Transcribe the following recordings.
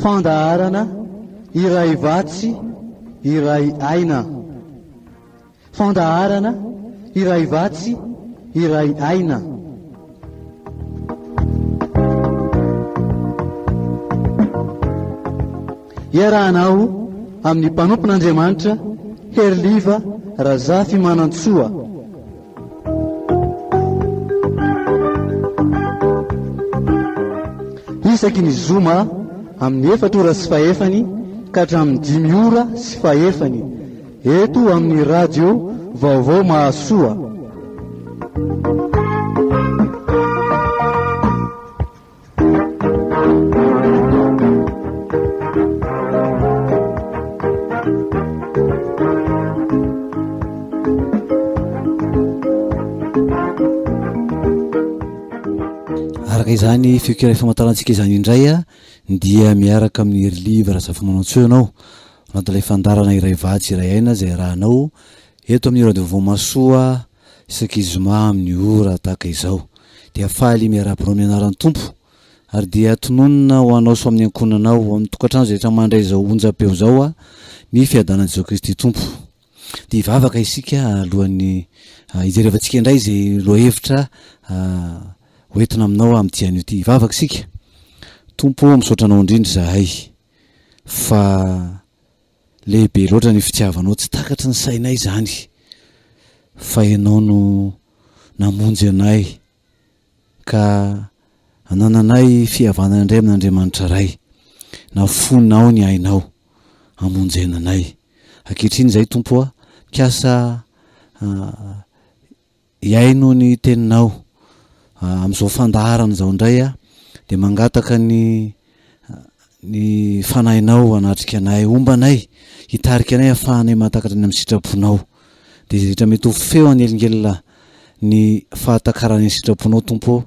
fandaharana Iray Vatsy Iray aina. Fandaharana Iray Vatsy Iray aina. Iarahanao amin'ny mpanompon'Andriamanitra Heriliva Razafimanantsoa. Isaky ny zoma amin'ny 4 ora sy fahefany ka hatramin'ny 5 ora sy fahefany eto amin'ny radio vaovao Mahasoa. Araka izany fikira famantarantsika izany indray dia miaraka amin'ny Heriliva Razafimanantsoa ianao anatin'ilay fandarana Iray Vatsy Iray aina izay rahanao eto amin'ny radio vaovao Mahasoa isaky zoma amin'ny ora tahaka izao. Dia faly miarabinao amin'ny anaran'ny Tompo ary dia tononona ho anao so amin'ny ankonanao amin'ny tokantrano izay mandray izao onjam-peo zao ny fiadanan'i Jesu Kristy Tompo. Dia hivavaka isika alohan'ny hijerevantsika indray izay lohahevitra hoentina aminao amin'ity anio ity. Hivavaka isika. Tompo misaotra anao indrindra zahay fa lehibe loatra ny fitiavanao, tsy takatry ny sainay zany fa ianao no namonjy anay ka anananay fihavanana indray amin'Andriamanitra ray, nafonao ny ainao amonjena anay. Ankehitriny zay Tompo mikasa iaino ny teninao amin'izao fandaharana zao indray dia mangataka ny fanahinao anatrika anay, ombanay, hitarika anay ahafahanay mahatakatra ny amin'ny sitraponao. Dia rehetra mety ho feo anelingella ny fahatakarany sitraponao Tompo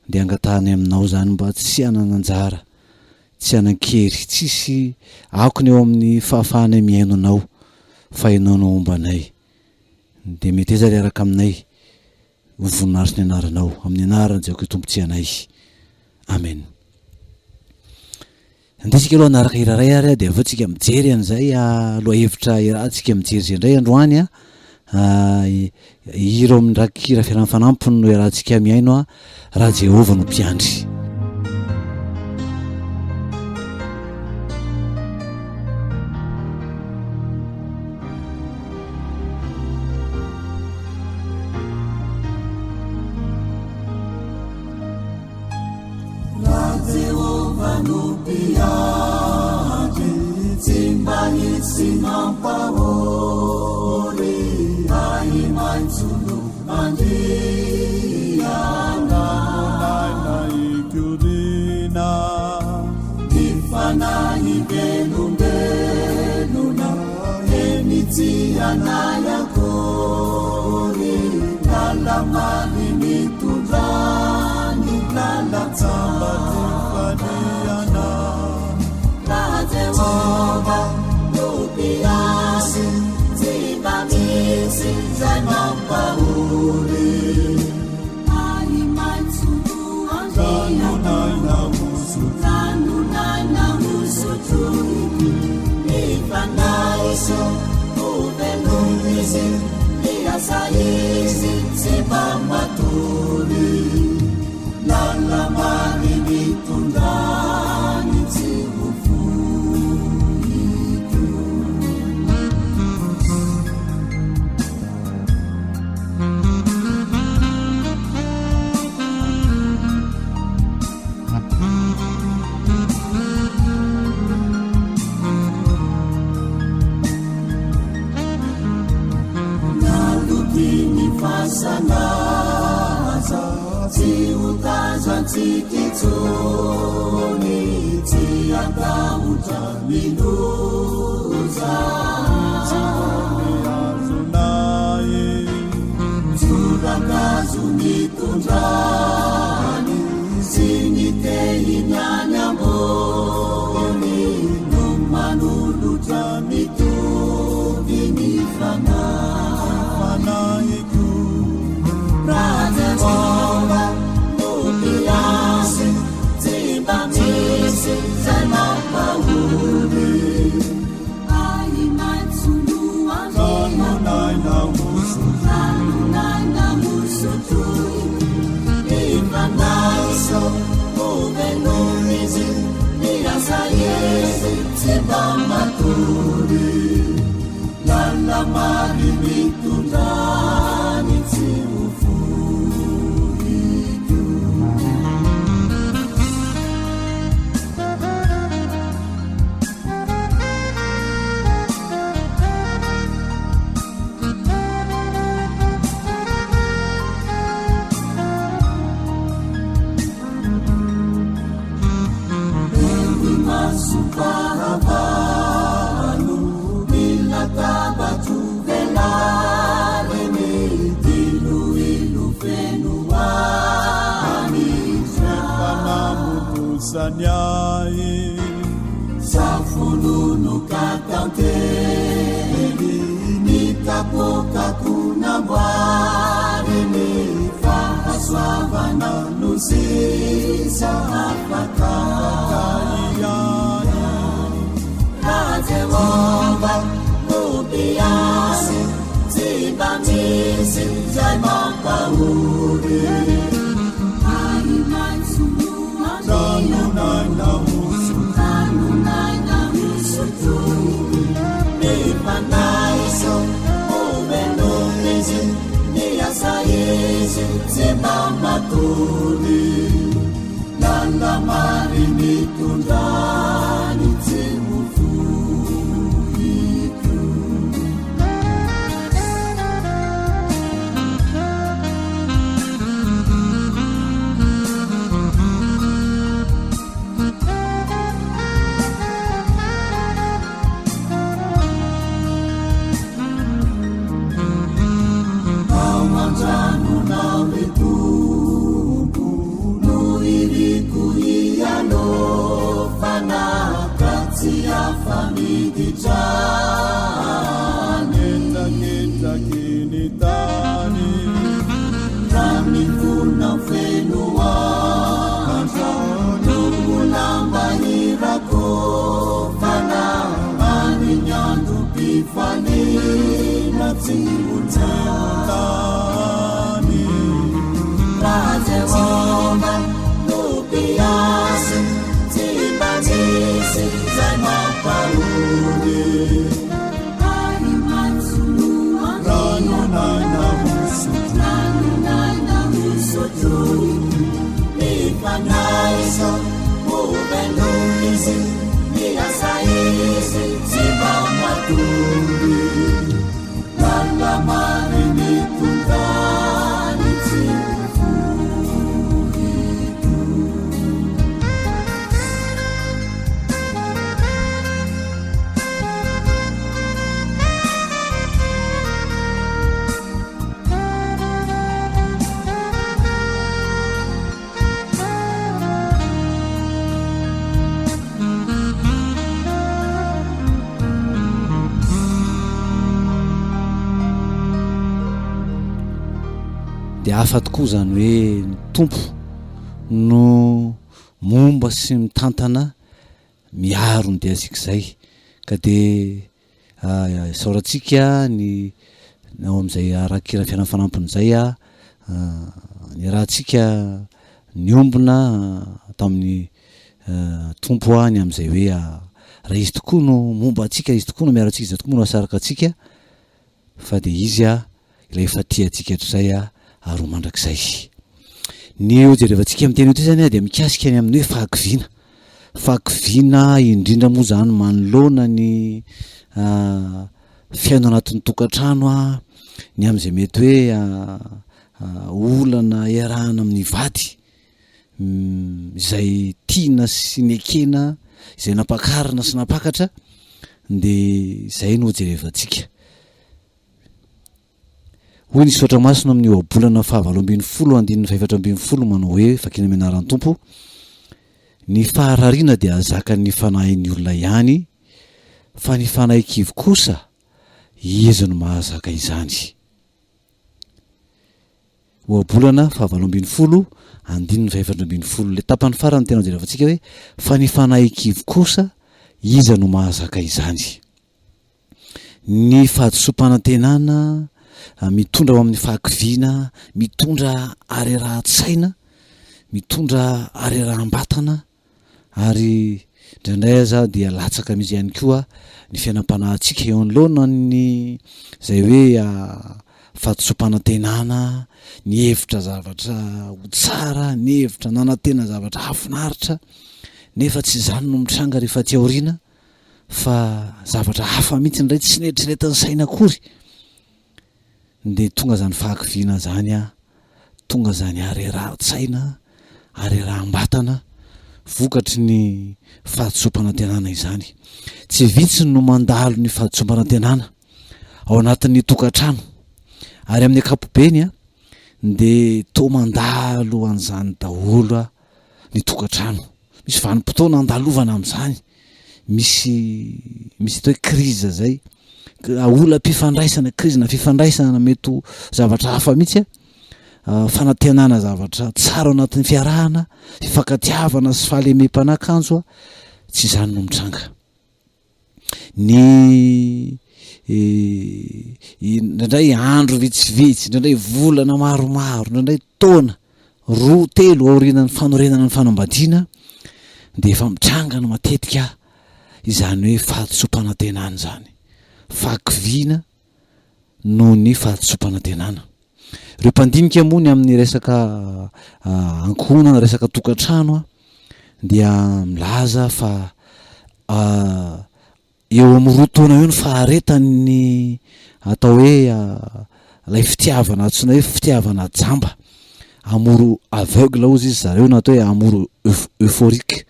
dia angatahanay aminao zany mba tsy hanananjara, tsy hanan-kery, tsisy akony eo amin'ny fahafahanay miaino anao fa ianao no ombanay. Dia mety eza riaraka aminay voninahitry ny anaranao amin'ny anaran'i Jesu Kristy Tompontsianay. Amen. Andesika aloha anaraka iraray ary dia avatsika mijery an'izay lohahevitra irahantsika mijery izay indray androany ireo amin'ny rakikira fiarahana fanampiny no irahantsika miaino raha Jehova no mpiandry. Janv teny ny kapokako namboary ny fahasoavana no sisa afaka iany raha Jehova no mpiasy tsy mba misy zay mampahory Ranon'aina muso ni panaiso umenumizi ni asaizi zimamatuli nandamari ni tundani zimufuitu dia hafa tokoa zany hoe ny tompo no momba sy mitantana miaro ny diazika zay ka dia saorantsika ny ao amin'izay arak'irany fiainana fanampiny zay ny rahantsika niombona tamin'ny tompo any amin'izay hoe raha izy tokoa no momba atsika, izy tokoa no miaro atsika, izy tokoa no asaraka atsika fa dia izy ilay efa tia atsika hatrizay ary ho mandrakizay. Ny ojerevantsika amin'ny teny io ty zany dia mikasika ny amin'ny hoe fahakiviana indrindra moa zany manoloana ny fiaino anatin'ny tokantrano ny amin'izay mety hoe olana iarahana amin'ny vady izay tiana sy nekena izay nampakarina sy napakatra dia izay no ojerevantsika. Hoy ny soatra masina amin'ny oabolana 7/10 manao hoe fakina mianaran'ny tompo ny faharariana dia azaka ny fanahin'ny olona ihany fa ny fanahy kivy kosa izy no mahazaka izany. Oabolana 7/10 le tapany farany tena jerevantsika hoe fa ny fanahy kivy kosa izy no mahazaka izany. Ny fahadisom-panantenana mitondra ao amin'ny fahakiviana, mitondra arerahan-tsaina, mitondra arerahan-batana ary indraindray aza dia latsaka mihitsy ihany koa ny fiainam-panahintsika eo anoloana ny izay hoe fahadisom-panantenana, ny hevitra zavatra ho tsara, ny hevitra nanantena zavatra hafinaritra nefa tsy izany no mitranga rehefa aty aoriana fa zavatra hafa mihitsy indray tsy neritreretin'ny saina akory. Dia tonga zany fahakiviana zany tonga zany arerahan-tsaina, arerahan-batana vokatry ny fahadisom-panantenana izany. Tsy vitsy no mandalo ny fahadisom-panantenana ao anatin'ny tokantrano ary amin'ny ankapobeny dia toa mandalo an'izany daholo ny tokantrano. Misy vanim-potoana andalovana amin'izany misy toe kriza zay, olam-pifandraisana, krizina fifandraisana mety ho zavatra hafa mihitsy fanantenana zavatra tsara anatin'ny fiarahana, fifankatiavana sy fahalemem-panakanjo tsy izany no mitranga. Indraindray andro vitsivitsy, indraindray volana maromaro, indraindray taona 2-3 aorinan'ny fanorenana ny fanambadiana, de efa mitranga no matetika izany hoe fahatso-panantenana zany, fahakiviana noho ny fahatso-panantenana. Ireo mpandinika moa amin'ny resaka ankohonana, resaka tokantrano dia milaza fa eo amin'ny roa taona eo ny faharetany atao hoe lay fitiavana, antsoina hoe fitiavana jamba, amour aveugle ozy izy zareo, na atao hoe amour euphorique.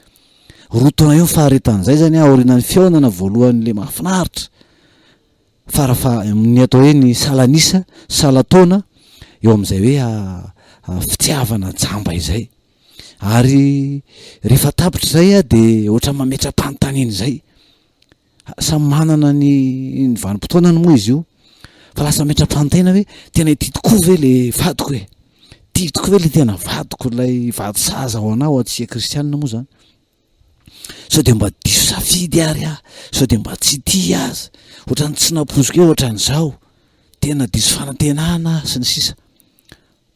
Roa taona eo ny faharetan'izay zany aorinan'ny fiaonana voalohan'le mahafinaritra, ny atao hoe ny salanisa, salataona, eo amin'izay hoe fitiavana jamba izay. Ary rehefa tapitra zay de ohatra mametram-panontaniana zay, samy manana ny vanim-potoanany moa izy io, fa lasa mametram-panontaniana hoe tena ity tokoa ve le vadiko e, ity tokoa ve le tena vadiko, lay vady saza ho anao atsika kristianina moa zany, sao de mba diso safidy ary sao de mba tsy tia azy, ohatrany tsy napoziko eo ohatran'izao, tena diso fanantenana sy ny sisa.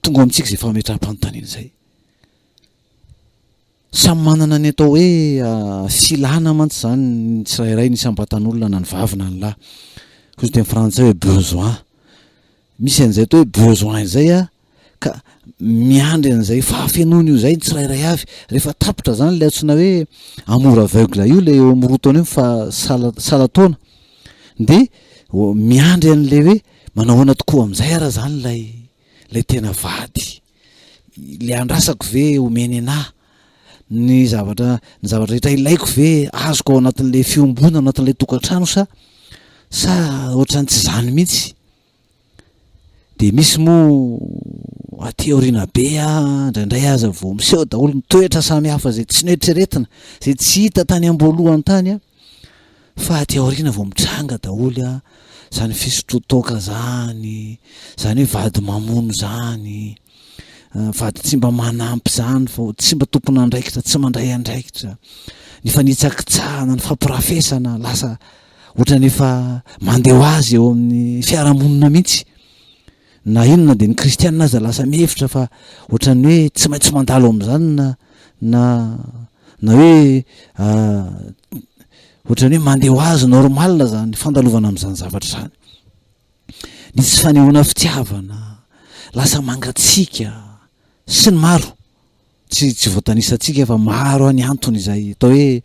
Tonga amintsika zay fa mametram-panontaniana zay. Samy manana ny atao hoe filana mantsy zany ny tsirairay ny sambatan'olona na ny vavy na ny lahy, hozy teny frantsay hoe besoin. Misy an'izay atao hoe besoin zay ka miandry an'izay fahafenoana io zay ny tsirairay avy, rehefa tapitra zany le antsoina hoe amour aveugle io, le eo amin'ny roa taona io fa salataona, de miandry an'le hoe manahoana tokoa amin'izay ara zany lay tena vady, le andrasako ve omeny anahy, ny zavatra rehetra ilaiko ve azoko ao anatin'le fiombona, ao anatin'le tokantrano sa ohatrany tsy zany mihitsy. De misy moa aty aoriana be indraindray aza vao miseho daholo ny toetra samy hafa zay tsy noeritreretina, zay tsy hita tany am-boalohany tany fa aty aoriana vao mitranga daholo zany fisotrotoka zany hoe vady mamono zany, vady tsy mba manampy zany, fa tsy mba tompona andraikitra, tsy mandray andraikitra, ny fanitsakitsahana, ny fampirafesana, lasa ohatrany efa mandeha ho azy eo amin'ny fiarahamonina mihitsy. Na inona de ny kristianina aza lasa mihevitra fa ohatrany hoe tsy maintsy mandalo amin'izany na hoe ohatrany hoe mandeha ho azy normal zany fandalovana amin'izany zavatra zany. Ny tsy fanehoana fitiavana, lasa mangatsika sy ny maro, tsy voatanisantsika fa maro ny antony izay atao hoe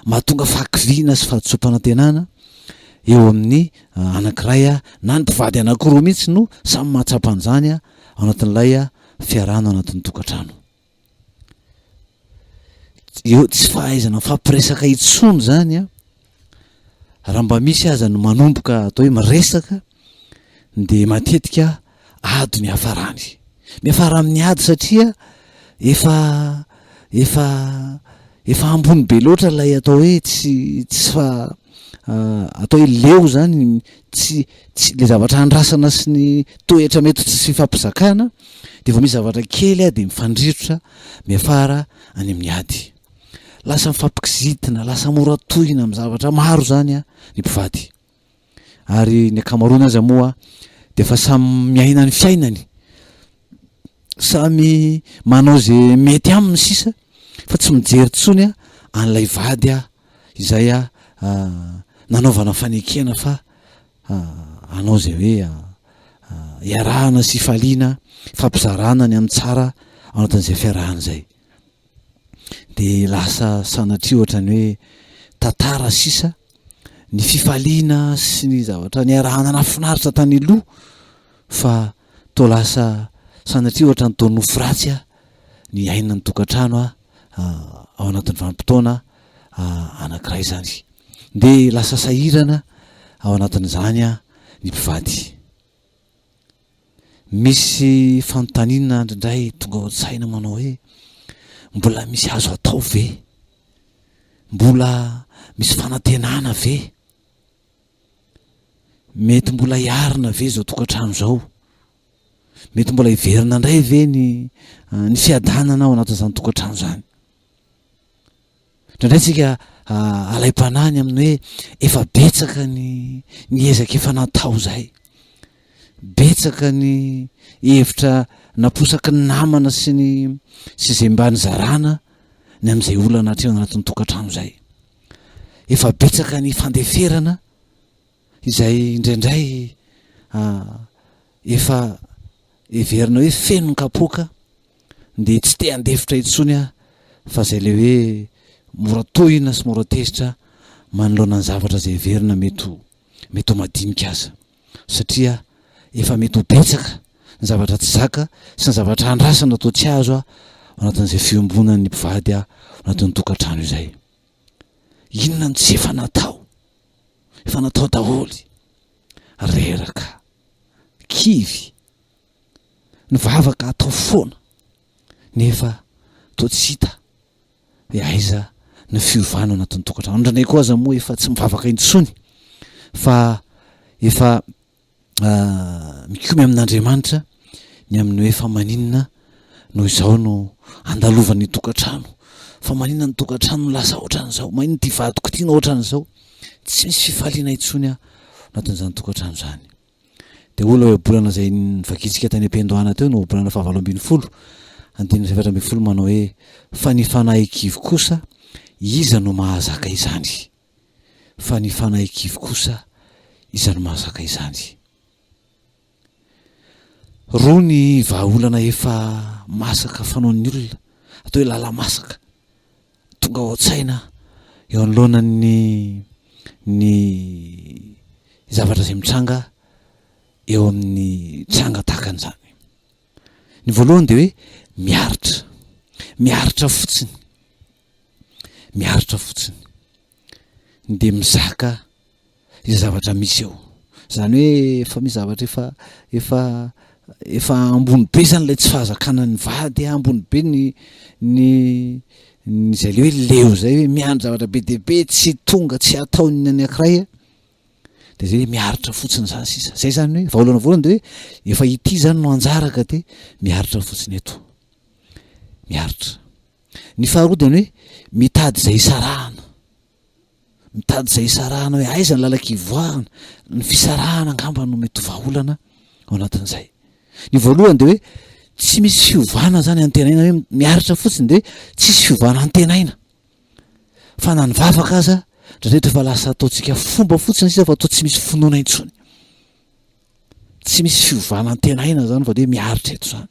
mahatonga fahakiviana sy fahatso-panantenana eo amin'ny anankiray na ny mpivady anankiroa mihitsy no samy mahatsapan'izany ao anatin'ilay fiarahana ao anatin'ny tokantrano. Eo tsy fahaizana fampiresaka intsony zany raha mba misy aza no manomboka atao hoe miresaka, de matetika ady ny hafarany, miafara amin'ny ady satria efa ambony be loatra lay atao hoe tsy fa atao hoe leo zany, tsy le zavatra andrasana sy ny toetra mety tsy fifampizakana, de vao misy zavatra kely de mifandritrotra miafara any amin'ny ady, lasa mifampikizitina, lasa mora tohina amin'ny zavatra maro zany ny mpivady. Ary ny akamaroana aza moa de fa samy miaina ny fiainany, samy manao zay mety aminy sisa, fa tsy mijery tsony an'ilay vady izay nanaovana fanekena, fa anao zay hoe iarahana sy faliana, fampizarana ny amin'ny tsara ao anatin'izay fiarahana zay. De lasa sanatria ohatrany hoe tantara sisa ny fifaliana sy ny zavatra ny arahana nafinaritra tany aloha, fa toa lasa sanatria ohatrany toa nofo ratsy ny aina ny tokantrano ao anatin'ny vanim-potoana anankiray zany, de lasa sahirana ao anatin'izany ny mpivady. Misy fanontaniana indraindray tonga ao an-tsaina manao hoe mbola misy azo atao ve mbola misy fanantenana ve? Mety mbola hiarina ve zao tokantrano zao? Mety mbola hiverina indray ve ny fiadanana ao anatin'izany tokantrano zany? Indraindray tsika alay-panany amin'ny hoe efa betsaka ny ezaka efa natao zay, betsaka ny hevitra naposaky ny namana sy izay mba nizarana ny amin'izay olana hatreo anatin'ny tokantrano zay. Efa betsaka ny fandeferana izay indraindray efa heverina hoe feno ny kapoaka de tsy te handefitra intsony fa zay le hoe mora tohina sy mora tezitra manoloana ny zavatra zay heverina mety ho madinika aza, satria efa mety ho betsaka ny zavatra tsy zaka sy ny zavatra andrasana atao tsy azo ao anatin'izay fiombonan'ny mpivady anatin'ny tokantrano izay. Inona no tsy efa natao daholy, reraka, kivy, nivavaka atao foana, nefa toa tsy hita hoe aiza ny fiovana anatin'ny tokantrano. Indraindray koa aza moa efa tsy mivavaka intsony fa efa mikomy amin'Andriamanitra ny amin'ny hoe fa maninona noho izao no andalovan'ny tokantrano, fa maninona ny tokantrano lasa ohatran'izao, maninona ty vadiko ty no ohatran'izao. Tsy misy fifaliana intsony anatin'izany tokantrano zany. De olo hoe bolana zay nivakitsika tany am-piandohana teo no bolana 7-20 7-20 manao hoe fa ny fanahy kivy kosa iza no mahazaka izany, fa ny fanahy kivy kosa iza no mahazaka izany. Roa ny vahaolana efa masaka fanaon'ny olona, atao hoe lala masaka, tonga ao an-tsaina eo anoloanany ny zavatra zay mitranga eo amin'ny tranga tahaka an'izany. Ny voalohany de hoe miaritra fotsiny de mizaka izay zavatra misy eo. Zany hoe efa misy zavatra efa ambony be zany lay tsy fahazakana ny vady, ambony be ny zay le hoe leo zay hoe miandry zavatra be dehibe tsy tonga tsy ataony ny ankiray de zay hoe miaritra fotsiny zany sisa. Zay zany hoe vahaolana voalohany de hoe efa ity zany no anjaraka de miaritra fotsiny eto, miaritra. Ny faharoa de hoe mitady zay isarahana hoe aiza ny lalakivoahana, ny fisarahana angamba no mety vahaolana ao anatin'izay. Ny voalohany de hoe tsy misy fiovana zany antenaina, hoe miaritra fotsiny de tsisy fiovana antenaina, fa na nivavaka aza ndraindray efa lasa ataontsika fomba fotsiny sisa fa atao tsy misy finoana intsony, tsy misy fiovana antenaina zany fa de miaritra eto zany.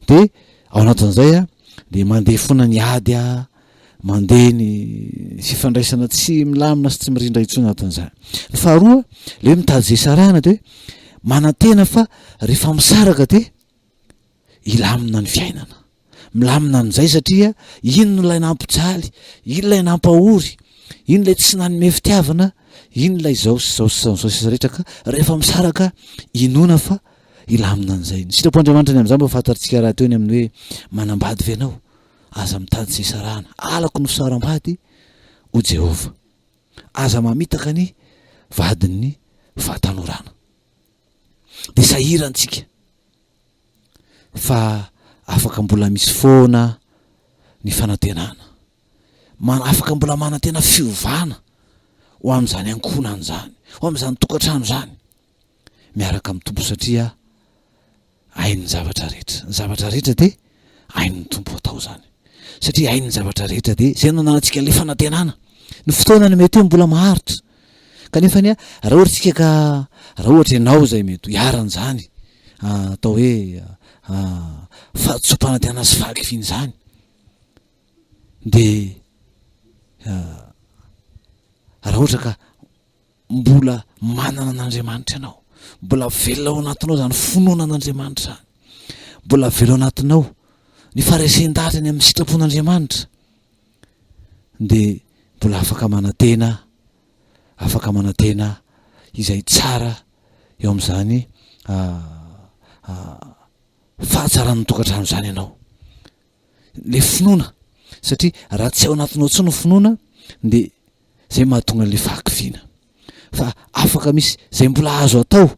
De ao anatin'izay de mandeha foana ny ady mandeha ny fifandraisana tsy milamina sy tsy mirindra intsony anatin'izany. Ny faharoa le hoe mitady zay sarahana de hoe manantena fa rehefa misaraka de ilamina ny fiainana, milamina an'izay satria ino no lay nampijaly, ino lay nampahory, ino lay tsy nanome fitiavana, ino lay zao sy zao sisa rehetra, ka rehefa misaraka inona fa ilamina an'izay. Ny sitrapon'Andriamanitra ny amin'izany mba fantatritsika raha teo ny amin'ny hoe manambady ve anao, aza mitady zay sarahana, alako ny fisaram-bady o Jehova, aza mamitaka ny vadin'ny fahatanorana. De sahirantsika fa afaka mbola misy foana ny fanantenana, afaka mbola manantena fiovana ho amin'izany ankonana zany, ho amin'izany tokantrano zany, miaraka amin'ny tompo, satria hainy ny zavatra rehetra. Ny zavatra rehetra de hainy ny tompo atao zany, satria hainy ny zavatra rehetra de zay no nanantsika le fanantenana. Ny fotoana ny mety hoe mbola maharitra, kanefa raha ohatra ianao zay mety hiaran'izany atao hoe fahatsopana sy fahakifiny zany, de raha ohatra ka mbola manana an'Andriamanitra ianao, mbola velona ao anatinao zany finoana an'Andriamanitra zany, mbola velona ao anatinao ny faraisen-dahatra ny amin'ny sitrapon'Andriamanitra, de mbola afaka manantena izay tsara eo amin'izany fahatsaran'ny tokantrano zany ianao. Le finoana satria raha tsy ao anatinao tsy no finoana de zay mahatonga le fahakiviana fa afaka misy zay mbola azo atao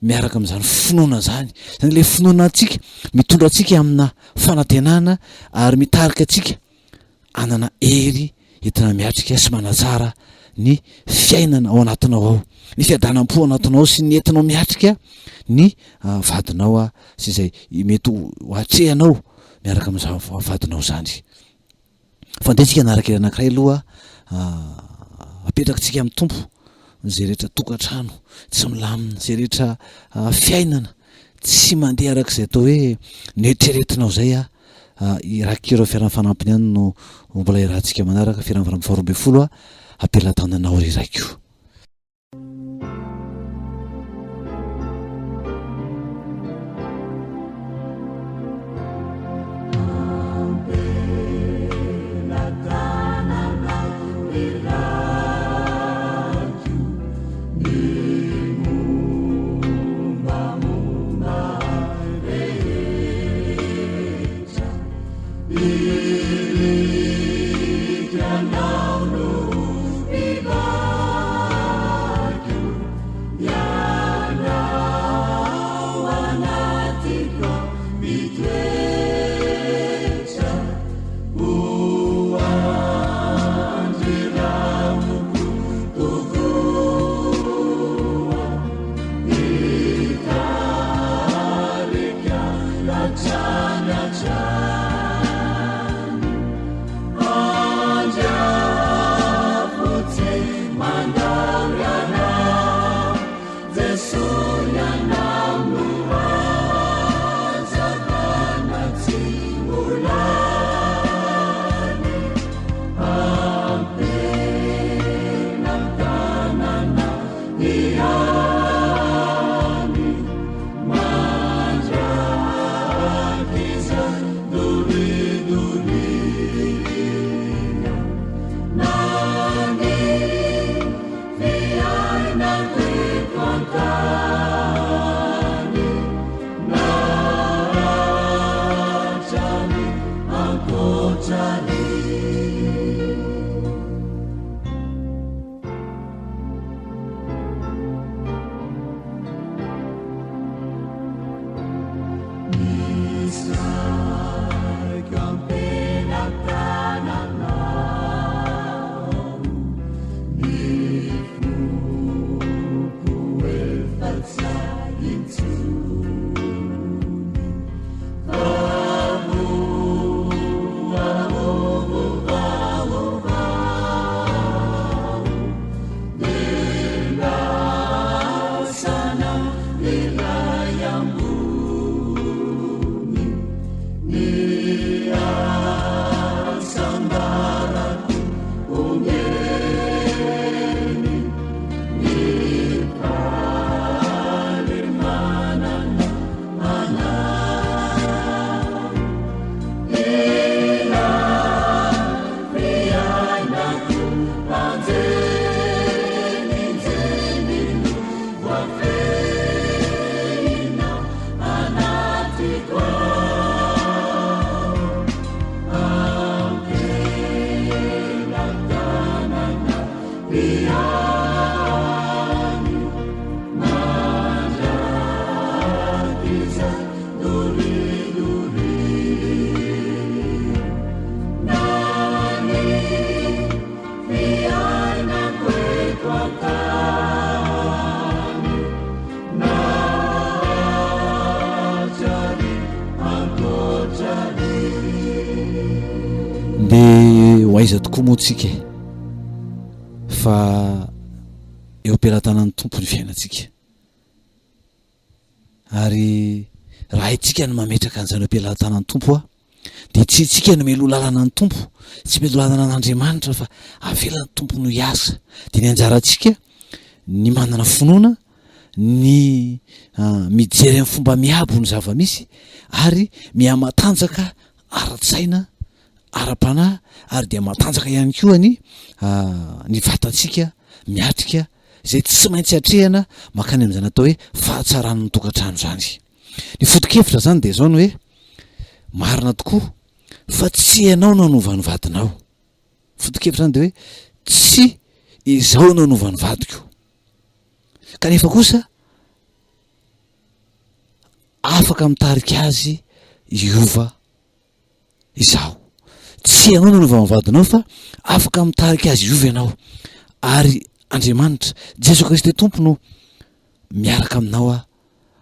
miaraka am'zany finoana zany le finoana atsika mitondra atsika amina fanantenana ary mitarika atsika anana hery entina miatrika sy manatsara ny fiainana ao anatinao ao, ny fiadanam-po ao anatinao sy ny entinao miatrika ny vadinao sy zay mety ho atrehanao miaraka am'za vadinao zany. Fandehantsika anaraka anankiray aloha apetraka tsika amin'ny tompo zay rehetra tokantrano tsy milamina, zay rehetra fiainana tsy mandeha arak'izay atao hoe netreretinao zay irakireo fiarahana fanampiny ihany no mbola irahantsika manaraka fiarahana fanampy 20 ampelantananao ry raiko. De hoaiza tokoa moa tsika fa eo am-pelantanan'ny tompo ny fiainantsika ary raha itsika no mametraka an'izany am-pelantanan'ny tompo de tsy itsika no melo lalana ny tompo, tsy melo lalana an'Andriamanitra fa avelan'ny tompo no hiasa. De ny anjarantsika ny manana finoana, ny mijery amin'ny fomba miabo ny zava-misy ary miamatanjaka ara-tsaina, ara-panahy ary dia matanjaka ihany koa ny vatantsika miatrika zay tsy maintsy hatrehana makany amin'izany atao hoe fahatsarana ny tokantrano zany. Ny foto-kevitra zany de zao ny hoe marina tokoa fa tsy ianao no anova ny vadinao. Foto-kevitra zany de hoe tsy izao no anova ny vadiko, kanefa kosa afaka mitarika azy iova izaho. Tsy ianao no anova ny vadinao fa afaka mitarika azy iova ianao, ary Andriamanitra Jesoa Kristy Tompo no miaraka aminao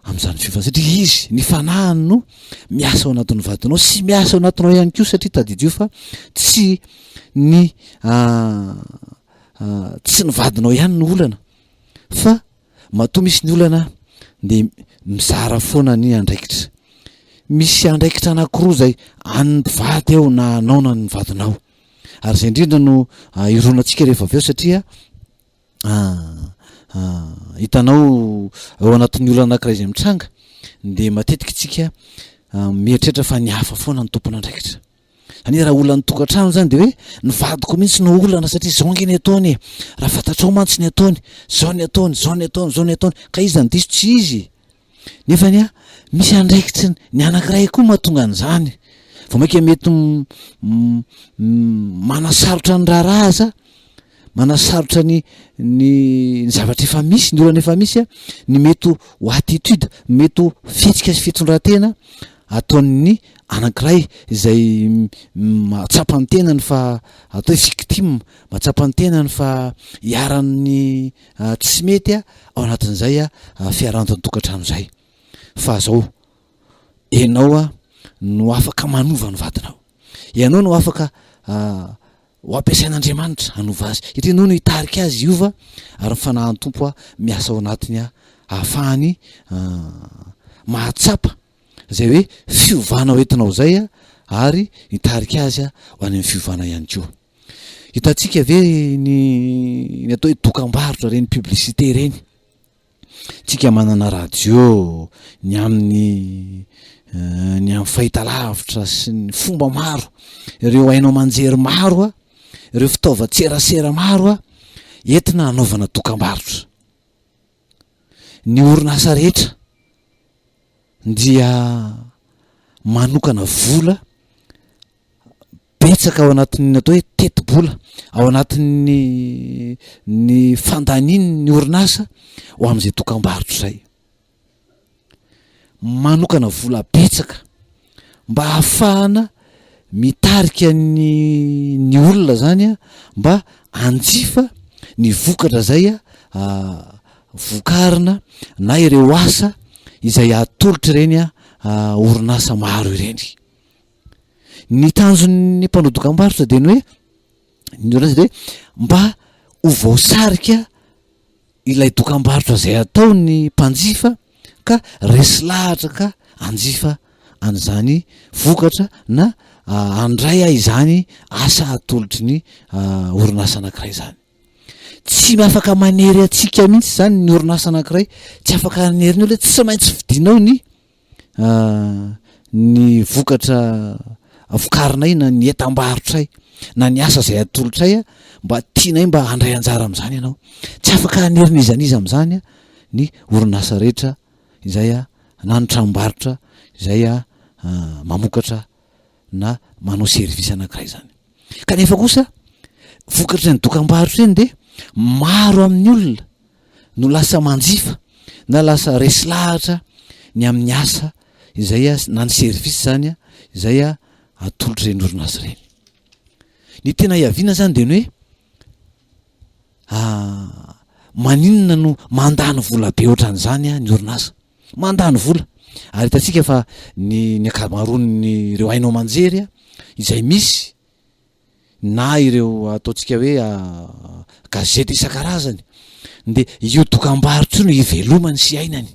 amin'izany fiovana, satria izy ny fanahiny no miasa ao anatin'ny vadinao sy miasa ao anatinao ihany koa, satria tadidio fa tsy ny tsy ny vadinao ihany ny olana, fa matoa misy ny olana de mizara foana ny andraikitra. Misy andraikitra anankiroa zay an'ny vady eo na anao na ny vadinao, ary zay indrindra no iroanantsika rehefa avy eo, satria hitanao ao anatin'ny olana anankiray izay mitranga de matetika tsika mieritreritra fa ny hafa foana ny tompon'andraikitra. Ania raha olana tokantrano zany de hoe ny vadiko mihitsy no olana, satria zao nge ny ataony, raha fantatrao mantsy ny ataony, zao ny ataony, zao ny ataony, zao ny ataony, ka izy zany diso tsy izy. Nefany misy andraikitra ny anankiray koa mahatonga an'izany, vao maika mety manasarotra ny raharaza, manasarotra ny zavatra efa misy, ny olana efa misy ny mety ho attitude, mety ho fihetsika sy fitondran-tena ataon'ny anankiray izay mahatsapa ny tenany fa atao hoe victime, mahatsapa ny tenany fa hiaran'ny tsy mety ao anatin'izay fiarantany tokantrano zay. Fa zao ianao no afaka manova ny vadinao, ianao no afaka ho ampiasain'Andriamanitra hanova azy, satria ianao no hitarika azy iova, ary fanahin'ny Tompo miasa ao anatiny ahafahany mahatsapa zay hoe fiovana hoentinao zay ary hitarika azy ho any amin'ny fiovana ihany koa. Hitantsika ve ny atao hoe dokam-barotra reny, publicité reny, tsika manana radio ny amin'ny fahitalavitra sy ny fomba maro, ireo hainao manjery maro ireo fitaovan-tserasera maro entina hanaovana dokam-barotra. Ny orinasa rehetra dia manokana vola betsaka ao anatin'ny atao hoe teti-bola, ao anatin'ny fandaniny ny orinasa ho amin'izay dokam-barotra zay, manokana vola betsaka mba ahafahana mitarika ny olona zany mba hanjifa ny vokatra zay vokarina na ireo asa izay atolotra ireny orinasa maro ireny. Ny tanjon'ny mpanao dokam-barotra de ny hoe ny orinasa de mba ho voasarika ilay dokam-barotra zay atao ny mpanjifa ka resy lahatra ka anjifa an'izany vokatra na andray izany asa atolotry ny orinasa anankiray zany. Tsy afaka manery atsika mihitsy zany ny orinasa anankiray, tsy afaka manery ny olona, tsy maintsy vidinao ny vokatra vokarinay na ny entam-barotray na ny asa zay atolotray mba tianay mba handray anjara am'izany ianao. Tsy afaka hanery nizaniza am'izany ny orinasa rehetra izay na ny tranom-barotra izay mamokatra na manao service anankiray zany. Kanefa kosa vokatra ny dokam-barotra eny de maro amin'ny olona no lasa manjifa na lasa resy lahatra ny amin'ny asa izay na ny service zany izay atolotra reny orinasa reny. Ny tena iaviana zany de ny hoe maninona no mandany vola be ohatran'izany ny orinasa, mandany vola. Ary hitantsika fa ny akamaroan'ny ireo hainao manjery izay misy na ireo ataontsika hoe gazety isan-karazany de io dokam-barotra no ivelomany sy ainany,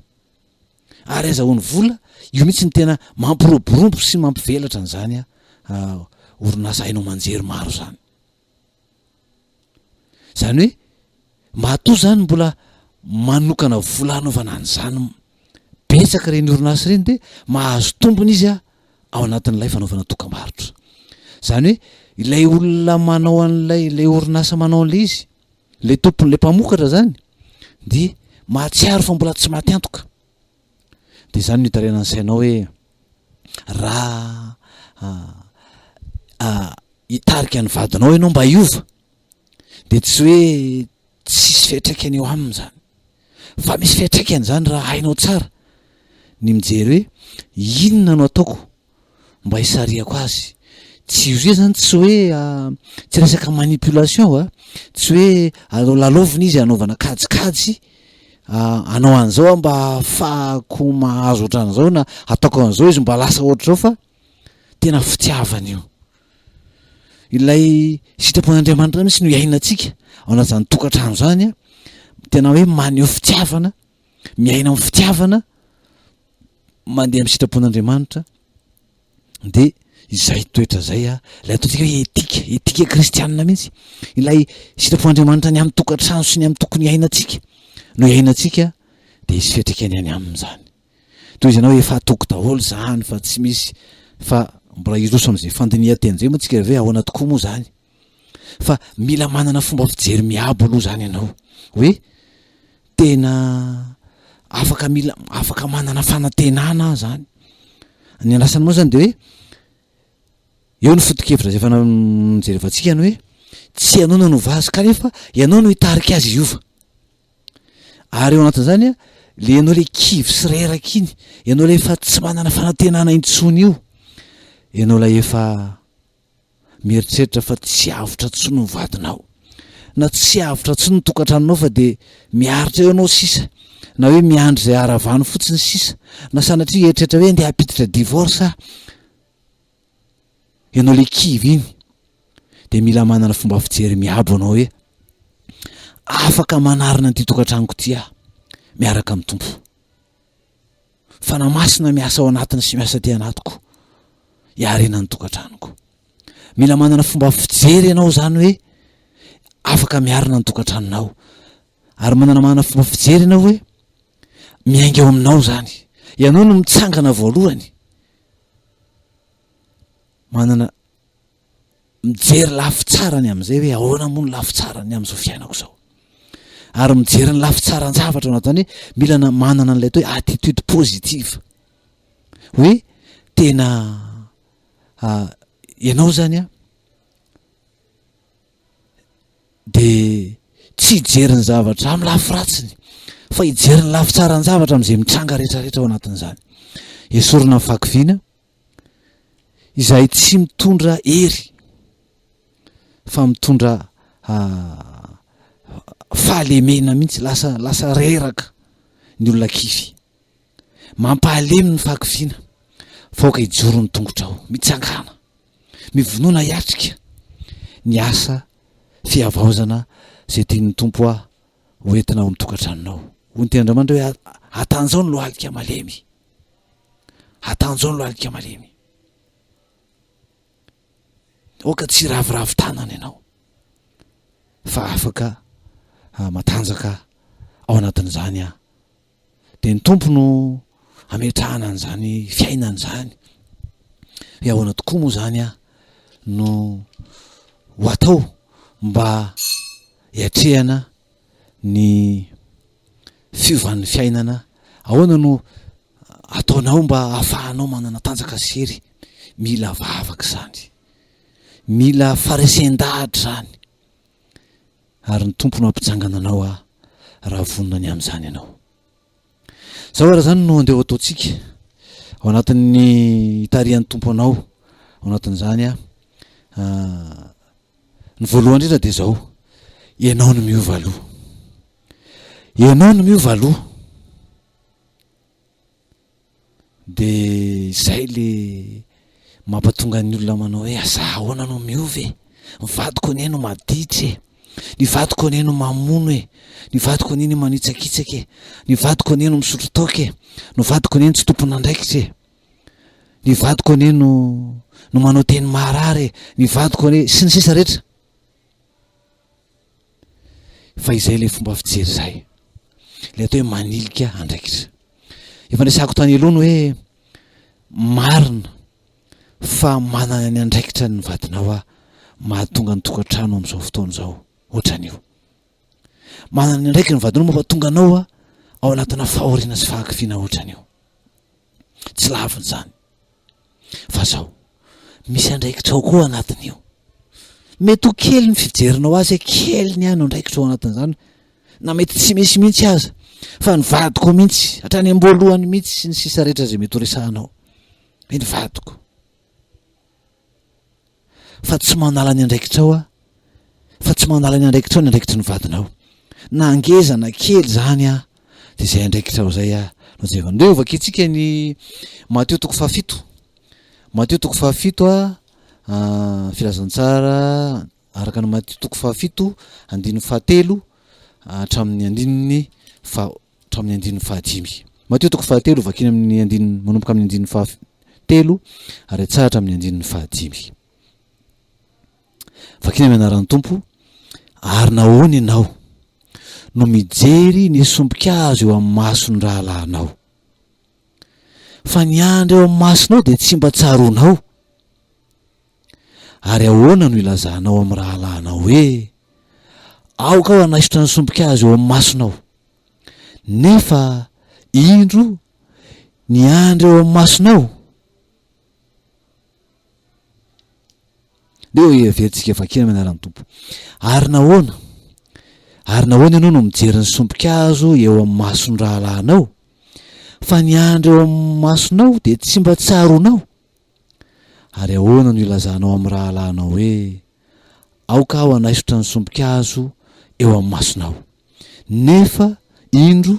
ary azahoany vola io mihitsy ny tena mampiroborobo sy mampivelatra an'izany orinasa hainao manjery maro zany. Zany hoe matoa zany mbola manokana vola hanaovana an'izany betsaka reny orinasa reny de mahazo tombony izy ao anatin'ilay fanaovana dokam-barotra. Zany hoe ilay olona manao an'ilay orinasa manao an'lay izy, le tompon'le mpamokatra zany de mahatsiaro fa mbola tsy mahatiantoka. De zany no hitarenany sainao hoe raha hitarika ny vadinao ianao mba hiova de tsy hoe tsisy fiatraikany eo aminy zany fa misy fiatraikany zany raha hainao tsara ny mijery hoe inona no ataoko mba hisariako azy. Tsy io zany tsy hoe tsy resaka manipulation tsy hoe lalovina izy anaovana kajikajy anao an'izao mba fahako mahazo ohatran'izao na ataoko an'izao izy mba lasa ohatr'izao fa tena fitiavana io. Ilay sitrapon'Andriamanitra mihitsy no iainantsika ao anatin'izany tokantrano zany tena hoe maneho fitiavana, miaina amin'ny fitiavana, mandeha amin'ny sitrapon'Andriamanitra. De izay toetra zay ilay ataontsika hoe etika kristianina mihitsy, ilay sitrapon'Andriamanitra ny amin'ny tokantrano sy ny amin'ny tokony iainantsika no iainantsika de isy fiatraikany any aminy zany. Toy izy ianao hoe efa atoko daholo zany fa tsy misy, fa mbola iroso am'izay fandinihan-teny zay moa tsika hoe ahoana tokoa moa zany, fa mila manana fomba fijery miabo aloha zany ianao hoe tena afaka manana fanantenana zany. Ny anasany moa zany de hoe eo ny foto-kevitra zay efa mijerevantsika ny hoe tsy ianao no nova azy kanefa ianao no hitarika azy hiova. Ary eo anatin'izany le ianao le kivy sy reraka iny, ianao le efa tsy manana fanantenana intsony io, ianao la efa mieritreritra fa tsy avotra tsony ny vadinao na tsy avotra tsony ny tokantranonao fa de miaritra eo ianao sisa, na hoe miandry zay haravany fotsiny sisa, na sanatria eritreritra hoe andeha hampiditra divorce ianao le kivy iny de mila manana fomba fijery miabo anao hoe afaka manarina an'ity tokantranoko ty miaraka amin'ny tompo, fanamasina miasa ao anatiny sy miasa ty anatiko hiarena ny tokantranoko. Mila manana fomba fijery ianao zany hoe afaka miarina ny tokantranonao, ary manana fomba fijery ianao hoe miainga eo aminao zany, ianao no mitsangana voalohany, manana mijery lafy tsarany am'izay hoe ahoana moa ny lafy tsarany am'izao fiainako zao, ary mijery ny lafy tsara ny zavatra anatany hoe mila manana an'ilay atao hoe attitude positive, hoe tena ianao zany de tsy hijery ny zavatra amin'ny lafy ratsiny fa hijery ny lafy tsara ny zavatra am'izay mitranga rehetrarehetra ao anatin'izany. Esorina fakiviana izay tsy mitondra hery fa mitondra fahalemena mihitsy, lasa reraka ny olona kify, mampahalemy ny fakiviana faoka hijoro ny tongotrao, mitsangana, mivonoana hiatrika ny asa fiavaozana zay tian'ny tompo hoentina ao amin'ny tokantranonao. Hoy ny Andriamanitra hoe atanjao ny lohalika malemy, atanjao ny lohalika malemy, oka tsy ravoravo tanana ianao fa afaka matanjaka ao anatin'izany de ny tompo no ametrahana an'izany fiainana zany hoe ahoana tokoa moa zany no ho atao mba hiatrehana ny fiovan'ny fiainana, ahoana no ataonao mba ahafahanao manana tanjaka sery. Mila vavaka zany, mila faresen-dahatra zany, ary ny tompo no ampitsangana anao raha vonona am'izany ianao. Zao raha zany no andeha ho ataontsika ao anatin'ny hitarihan'ny tompo anao ao anatin'izany ny voalohany indrindra de zao, ianao no miova aloha, ianao no miova aloha, de zay le mampatonga ny olona manao hoe asa ahoana no miova mivadiko anie no maditra ny vadiko anie no mamono ny vadiko anie no manitsakitsaka ny vadiko anie no misotro toka ny vadiko anie no tsy tompona andraikitra ny vadiko anie no manao teny marary ny vadiko anie sy ny sisa rehetra. Fa izay le fomba fijery zay le atao hoe manilika andraikitra. Efa resako tany aloha ny hoe marina fa manana ny andraikitra ny vadinao mahatonga ny tokantrano am'izao fotoana zao ohatran'io, manana ny andraikitra ny vadinao mampatonga anao ao anatina fahoriana sy fahakifiana ohatran'io. Tsy laviny zany fa zao misy andraikitrao koa anatin'io. Mety ho kely ny fijerinao azy kely ny any andraikitrao anatin'izany, na mety tsy misy mihitsy aza fa ny vadiko mihitsy hatrany amboalohany mihitsy sy ny sisa rehetra zay mety ho resahanao, ny vadiko. Fa tsy manala ny andraikitrao fa tsy manala ny andraikitrao ny andraikitry ny vadinao, na angeza na kely zany de zay andraikitrao zay no zay vandreo vakitsika ny Mateo 7. Mateo 7 filazantsara araka ny Mateo 7 andininy 7 hatramin'ny andininy 5. Mateo 7 vakiny amin'ny andininy manomboka amin'ny andininy 7 ary tsara amin'ny andininy 5. Vakiny amin'ny anaran'ny Tompo, ary nahoana ianao no mijery ny sombin-kazo eo amin'ny mason'ny rahalahinao, fa ny andro eo amin'ny masonao de tsy mba tsaronao, ary ahoana no ilazanao amin'ny rahalahinao hoe aoka aho anaisotra ny sombin-kazo eo amin'ny masonao, nefa indro ny andro eo amin'ny masonao. Leo everitsika vakina amin'ny anaran'ny Tompo, ary nahoana ianao no mijery ny sombin-kazo eo amin'ny mason'ny rahalahinao, fa ny andro eo amin'ny masonao de tsy mba tsaronao, ary ahoana no ilazanao amin'ny rahalahinao hoe aoka aho anaisotra ny sombin-kazo eo amin'ny masonao, nefa indro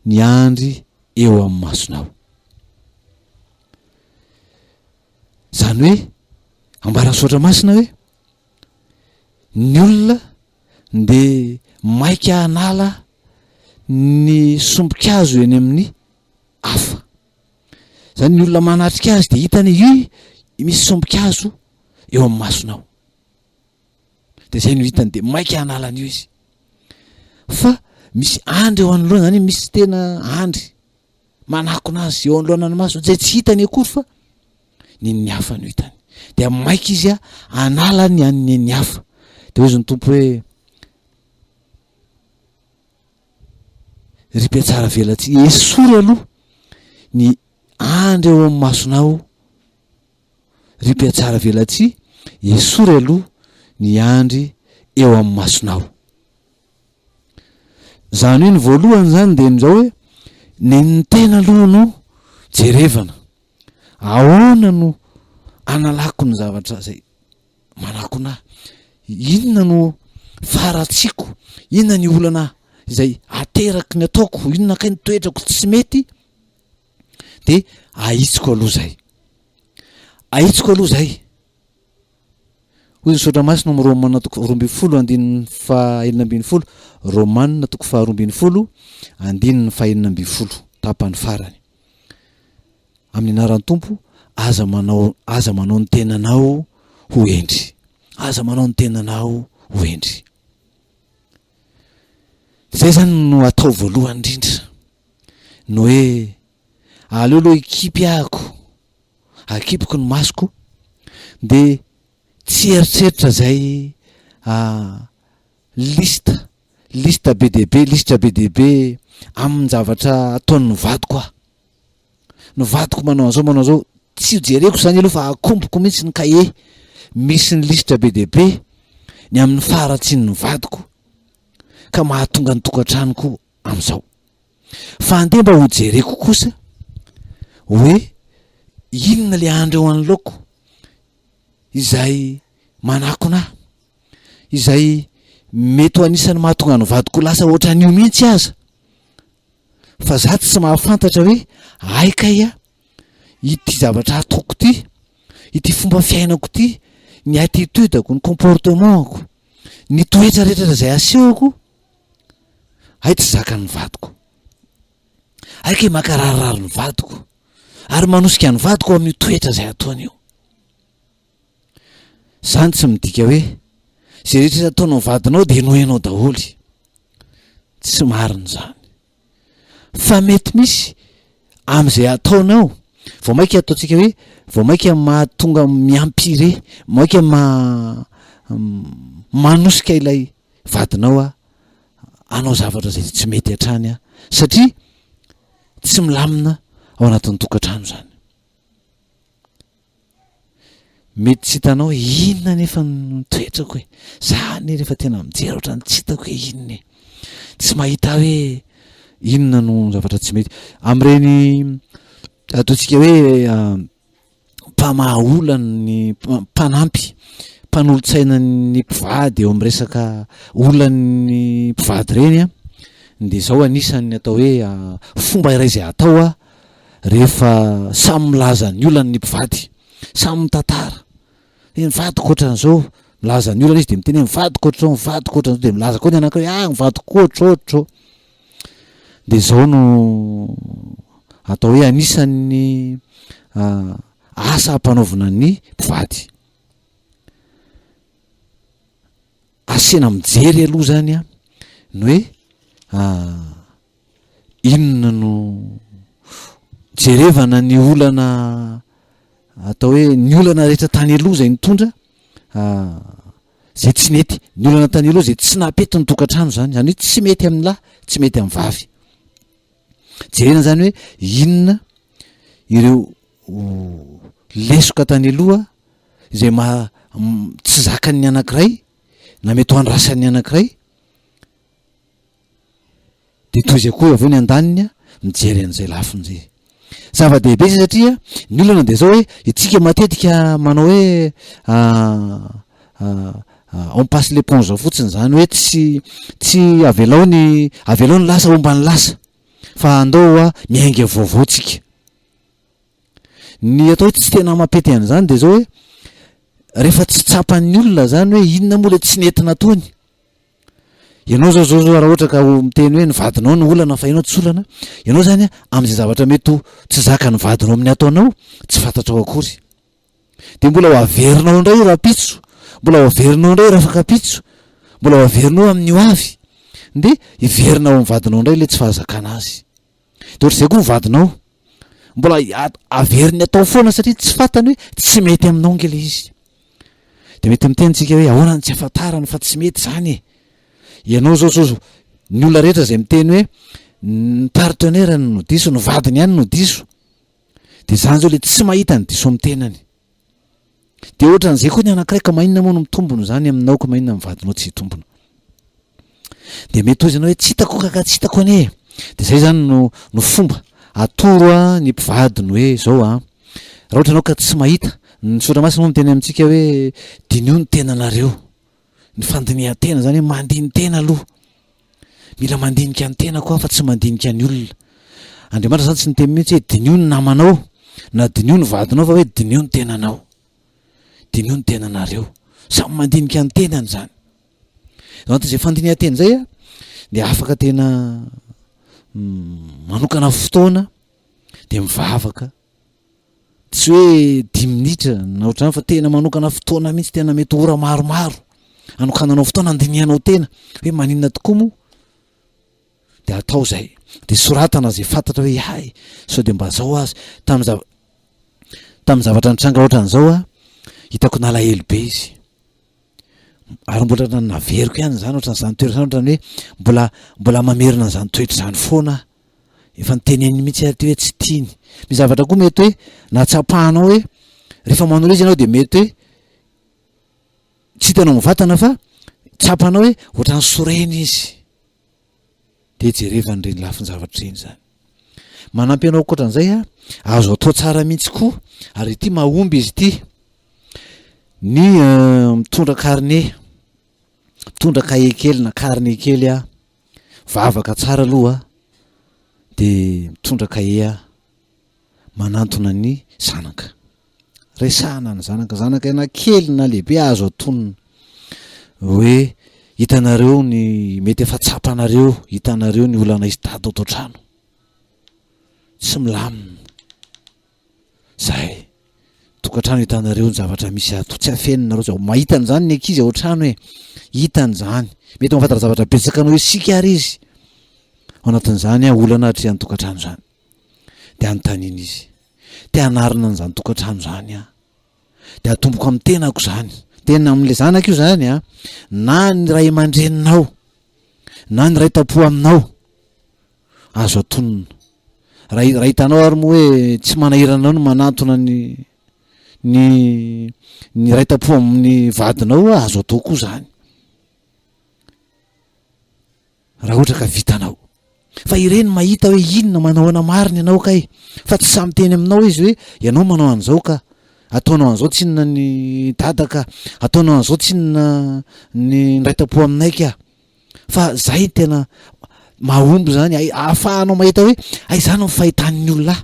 ny andry eo amin'ny masonao. Zany hoe ambara soatra masina hoe ny olona de maika hanala ny sombin-kazo eny amin'ny hafa. Zany ny olona manatrika azy de hitany misy sombin-kazo eo amin'ny masonao, de zay no hitany de maika hanala an'io izy. Fa misy andry eo anoloana, zany misy tena andry manakona azy eo anoloana ny maso zay tsy hitany akory fa ny hafa no hitany, de maika izy hanala ny an'ny hafa. De hoy ny Tompo hoe ripy tsara velatsy esory aloha ny andro eo amin'ny masonao, ripy tsara velatsy esory aloha ny andry eo amin'ny masonao. Zany hoe ny voalohany zany de nizao hoe ny tena aloha no jerevana, ahoana no analako ny zavatra zay manakona, inona no faratsiko, inona ny olana zay ateraky ny ataoko, inona kay ny toetrako tsy mety, de ahitsiko aloha zay. Hoy ny Saotra Masina amin'ny Romanina 12:12, Romanina 12:12 tapany farany. Amin'ny anaran'ny Tompo, aza manao ny tenanao ho endry, aza manao ny tenanao ho endry. Zay zany no atao voalohany indrindra, no hoe aleo aloha akipiko ny masoko, de tsy eritreritra zay lista be dehibe amin'ny zavatra ataon'ny vadiko ny vadiko manao an'zao tsy hojereko zany aloha fa akomboko mihitsy ny kahier misy ny lista be dehibe ny amin'ny faratsiny ny vadiko ka mahatonga ny tokantranoko am'izao. Fa andeha mba hojereko kosa hoe inona le andro eo anoloako izay manakona, izay mety ho anisany mahatonga ny vadiko lasa ohatran'io mihitsy aza, fa za tsy mahafantatra hoe aika ity zavatra ataoko ty, ity fomba fiainako ty, ny attitudeko, ny comportementko, ny toetra rehetra zay asehoko, tsy zakan'ny vadiko, makarirary ny vadiko ary manosika ny vadiko amin'ny toetra zay ataony io. Zany tsy midika hoe zay rehetra ataonao vadinao de noenao daholy, tsy marina zany. Fa mety misy am'izay ataonao, vao maika ataontsika hoe vao maika mahatonga miampire, maika manosika ilay vadinao anao zavatra zay tsy mety hatrany satria tsy milamina ao anatin'ny tokantrano zany. mety tsy hitanao inona nefa toetrako hoe zany rehefa tena mijery ohatrany tsy hitako hoe inona tsy mahita hoe inona no zavatra tsy mety am'ireny ataontsika hoe mpamahaolana ny mpanampy mpanolo-tsainany mpivady eo amin'ny resaka olan'ny mpivady reny a de zao anisany atao hoe fomba iray zay atao a rehefa samy milaza ny olan'ny mpivady samy mitantara mivadiko ohatran'izao milaza ny olana izy de miteny hoe mivadiko ohatr'izao mivadiko ohatran'izao de milaza koa ny anankiray mivadiko ohatr'ohatr'izao de zao no atao hoe anisan'ny asa ampanaovana ny mpivady asena mijery aloha zany a ny hoe inona no jerevana ny olana atao hoe ny olana rehetra tany aloha zay nitondra zay tsy mety ny olana tany aloha zay tsy napety ny tokantrano zany zany hoe tsy mety amin'ny lahy tsy mety amin'ny vavy jerena zany hoe inona ireo lesoka tany aloha zay tsy zakan'ny anankiray na mety ho andrasan'ny anankiray de toy izay koa avy eo ny andaniny mijery an'izay lafin'izay zava-dehibe izy satria ny olana de zao hoe itsika matetika manao hoe on passe l'éponge fotsiny zany hoe tsy avelao ny lasa omba ny lasa fa andao miainga vaovao tsika ny atao hoe tsy tena mampety an'izany de zao hoe rehefa tsy tsapan'ny olona zany hoe inona moa le tsy nentina ataony ianao zao raha ohatra ka miteny hoe nivadinao ny olana fa ianao tsy olana ianao zany am'izay zavatra mety tsy zaka nivadinao amin'ny ataonao tsy fantatrao akory de mbola ho averinao indray raha pitso mbola ho averinao indray raha afaka pitso mbola ho averinao amin'ny hoavy de iverinao mivadinao indray le tsy fahazakana azy de ohatr'izay koa mivadinao mbola averiny atao foana satria tsy fantany hoe tsy mety aminao nge le izy de mety mitenitsika hoe ahoana ny tsy afantarany fa tsy mety zany ianao zao ny olona rehetra zay miteny hoe ny partenaire no diso ny vadiny ihany no diso de zany zao le tsy mahita ny diso amin'ny tenany de ohatran'izay koa ny anankiray ka maninona moa no mitombony zany aminao ka maninona mivadinao tsy hitombona de mety ozy anao hoe tsy hitako kaka tsy hitako ane de zay zany no fomba atoro ny mpivady no hoe zao raha ohatra anao ka tsy mahita ny soramasina moa miteny amintsika hoe dinio ny tenanareo ny fandinihan-tena zany hoe mandiny tena aloha mila mandinika ny tena koa fa tsy mandinika ny olona Andriamanitra zany tsy niteny mihitsy hoe dinio ny namanao na dinio ny vadinao fa hoe dinio ny tenanao dinio ny tenanareo samy mandinika ny tenany zany zany zay fandinihan-tena zay de afaka tena manokana fotoana de mivavaka tsy hoe 10 minitra na ohatrany fa tena manokana fotoana mihitsy tena mety ora maromaro anokananao fotoana andinihanao tena hoe maninona tokoa moa de atao zay de soratana zay fantatra hoe hay sao de mba zao azy tamin'ny zavatra nitranga ohatran'izao hitako nalahelo be izy ary mbola naveriko ihany zany ohatran'izany toetra zany ohatrany hoe mbola mamerina an'izany toetra zany foana efa niteneny mihitsy ary ty hoe tsy tiany misy zavatra koa mety hoe natsapahanao hoe rehefa manao izy ianao de mety hoe tsy hitanao mivatana fa tsapanao hoe ohatrany soreny izy de jerevany reny lafiny zavatra reny zany manampy anao koatran'izay azo atao tsara mihitsy koa ary ity mahomby izy ity ny mitondra carnet mitondra cahier kely na carnet kely vavaka tsara aloha de mitondra cahier manantona ny zanaka resahana ny zanaka ena kely na lehibe azo atonona hoe hitanareo ny mety efa tsapanareo hitanareo ny olana izy tady ao-trano tsy milamina zay tokantrano hitanareo ny zavatra misy ato tsy afeninareo zao mahita an'izany ny ankizy ao trano hoe hitan'izany mety mafantara zavatra betsaka anao hoe sika ary izy ao anatin'izany olana hatry any tokantrano zany de anontaniana izy te anarina an'izany tokantrano zany de atomboko amin'ny tenako zany tena amin'le zanaka io zany na ny ray aman-dreninao na ny ray tapo aminao azo atonona raha hitanao ary moa hoe tsy manahiranao no manantona ny ny raitapo amin'ny vadinao azo atao koa zany raha ohatra ka vitanao. Fa ireny mahita hoe inona manaoana mariny ianao kay fa tsy samy teny aminao izy hoe ianao manao an'izao ka ataonao an'izao tsinona ny dada ka ataonao an'izao tsinona ny raitapo aminay ka. Fa zay tena mahomby zany ahafahanao mahita hoe zany fahitan'ny olona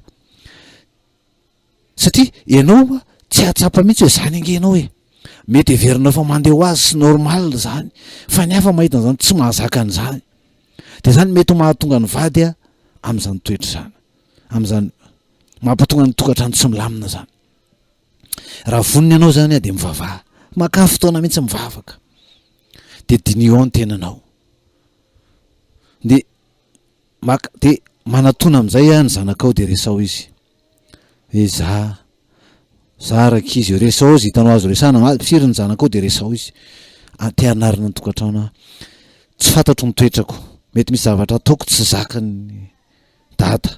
satria ianao tsy ahatsapa mihitsy hoe zany angenao hoe mety heverinao fa mandeha ho azy sy normal zany fa ny hafa mahita an'izany tsy mahazaka an'izany de zany mety mahatonga ny vady am'izany toetra zany am'izany mampatonga ny tokantrano tsy milamina zany. Raha voniny ianao zany de mivavaha maka fotoana mihitsy mivavaka de dinio ny tenanao de manatona am'izay ny zanakao de resao izy hoe za rakizy resao izy hitanao azo resana firy ny zanakao de resao izy te hanarina ny tokantrano tsy fantatro ny toetrako mety misy zavatra ataoko tsy zakany dada